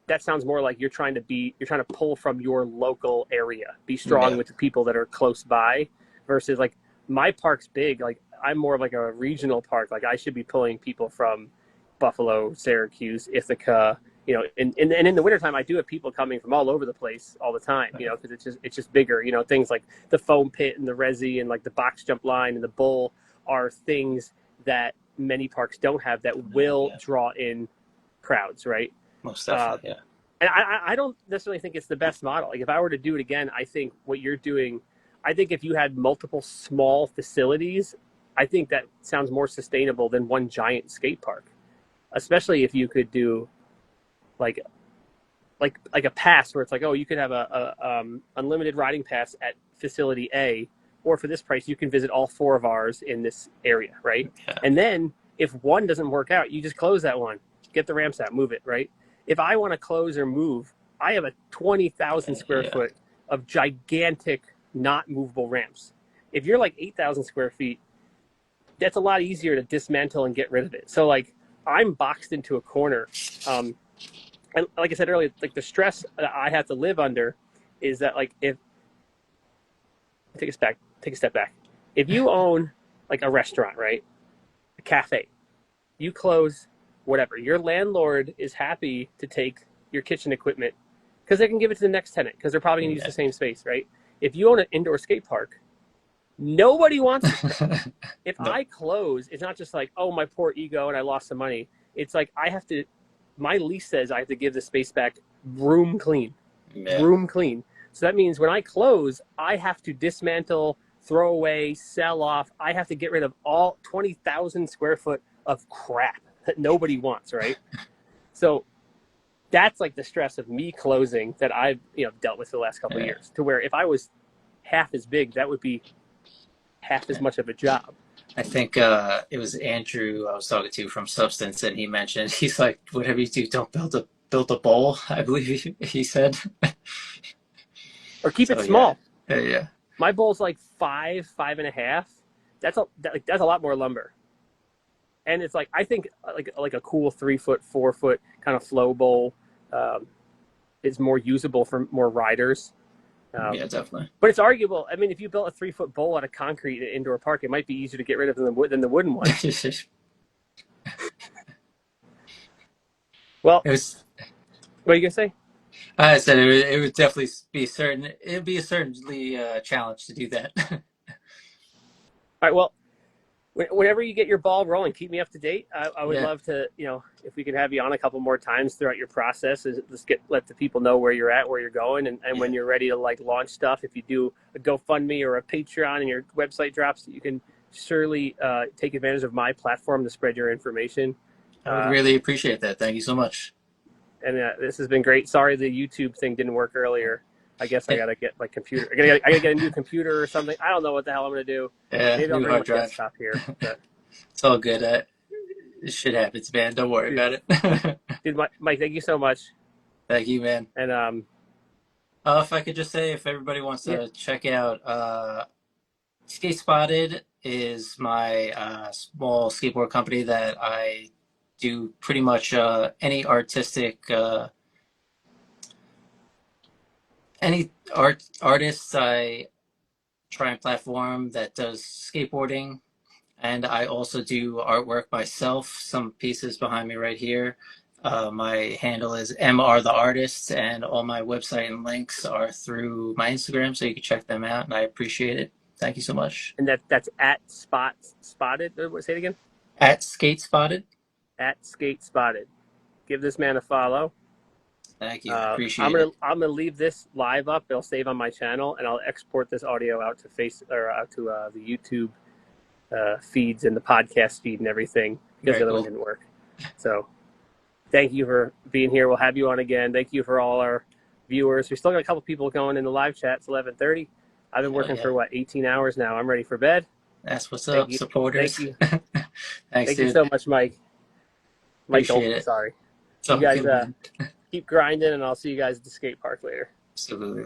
that sounds more like you're trying to pull from your local area, be strong yeah, with the people that are close by, versus like my park's big. Like I'm more of like a regional park. Like I should be pulling people from Buffalo, Syracuse, Ithaca. And in the wintertime, I do have people coming from all over the place all the time. Because it's just bigger. Things like the foam pit and the resi and like the box jump line and the bull are things that many parks don't have that will yeah, draw in crowds, right? most Uh, definitely. Yeah, and I don't necessarily think it's the best model. Like if I were to do it again, I think what you're doing, I think if you had multiple small facilities, I think that sounds more sustainable than one giant skate park. Especially if you could do like like a pass where it's like, oh, you could have a unlimited riding pass at facility A, or for this price, you can visit all four of ours in this area, right? yeah, And then if one doesn't work out, you just close that one, get the ramps out, move it, right? If I want to close or move, I have a 20,000 square yeah. foot of gigantic, not movable ramps. If you're like 8,000 square feet, that's a lot easier to dismantle and get rid of it. So like I'm boxed into a corner. And like I said earlier, like the stress that I have to live under is that like if take a step back. If you own like a restaurant, right? A cafe, you close whatever. Your landlord is happy to take your kitchen equipment because they can give it to the next tenant because they're probably gonna use Yeah. the same space, right? If you own an indoor skate park, nobody wants it. If No. I close, it's not just like, oh, my poor ego and I lost some money. It's like I have to, my lease says I have to give the space back room clean, Yeah. room clean. So that means when I close, I have to dismantle, throw away, sell off. I have to get rid of all 20,000 square foot of crap that nobody wants, right? So that's like the stress of me closing that I've dealt with for the last couple of Yeah. years. To where if I was half as big, that would be half as much of a job. I think it was Andrew I was talking to from Substance, and he mentioned he's like, whatever you do, don't build a bowl. I believe he said. Or keep it So yeah, small. yeah, My bowl's like 5.5. That's a lot more lumber. And it's like I think like a cool 3 foot, 4 foot kind of flow bowl um, is more usable for more riders. yeah, definitely. But it's arguable. I mean, if you built a 3 foot bowl out of concrete in an indoor park, it might be easier to get rid of than the wooden one. It Well, was. what are you gonna say? I said it would definitely be certain. It'd be a certainly challenge to do that. All right. Well, whenever you get your ball rolling, keep me up to date. I would Yeah, love to, if we could have you on a couple more times throughout your process, let the people know where you're at, where you're going, and yeah. when you're ready to like launch stuff. If you do a GoFundMe or a Patreon and your website drops, you can surely take advantage of my platform to spread your information. I would Uh, really appreciate that. Thank you so much. and this has been great. Sorry the YouTube thing didn't work earlier. I guess I Yeah, gotta get my computer. I gotta get a new computer or something. I don't know what the hell I'm gonna do. yeah, Maybe I'll new bring my hard drive. desktop here. But It's all good. Shit happens, man. Don't worry dude, about it. dude, Mike, thank you so much. Thank you, man. And If I could just say, if everybody wants yeah, to check out, Skate Spotted is my small skateboard company that I do pretty much any artistic, any artists I try and platform that does skateboarding. And I also do artwork myself, some pieces behind me right here. My handle is MR the Artist, and all my website and links are through my Instagram, so you can check them out, and I appreciate it. Thank you so much. and that's at spotted. Say it again. At Skate Spotted. At skate spotted. Give this man a follow. Thank you. I appreciate I'm gonna leave this live up. It'll save on my channel, and I'll export this audio out to the YouTube feeds and the podcast feed and everything because Very the other one cool. didn't work. So thank you for being here. We'll have you on again. Thank you for all our viewers. We still got a couple people going in the live chat. It's 11:30. I've been Hell working yeah. for 18 hours now. I'm ready for bed. That's what's Thank up, you. Thank supporters. you. Thanks, Thank you dude. so much, Mike. Michael, Appreciate it. sorry. It's You all guys good, man. keep grinding, and I'll see you guys at the skate park later. Absolutely.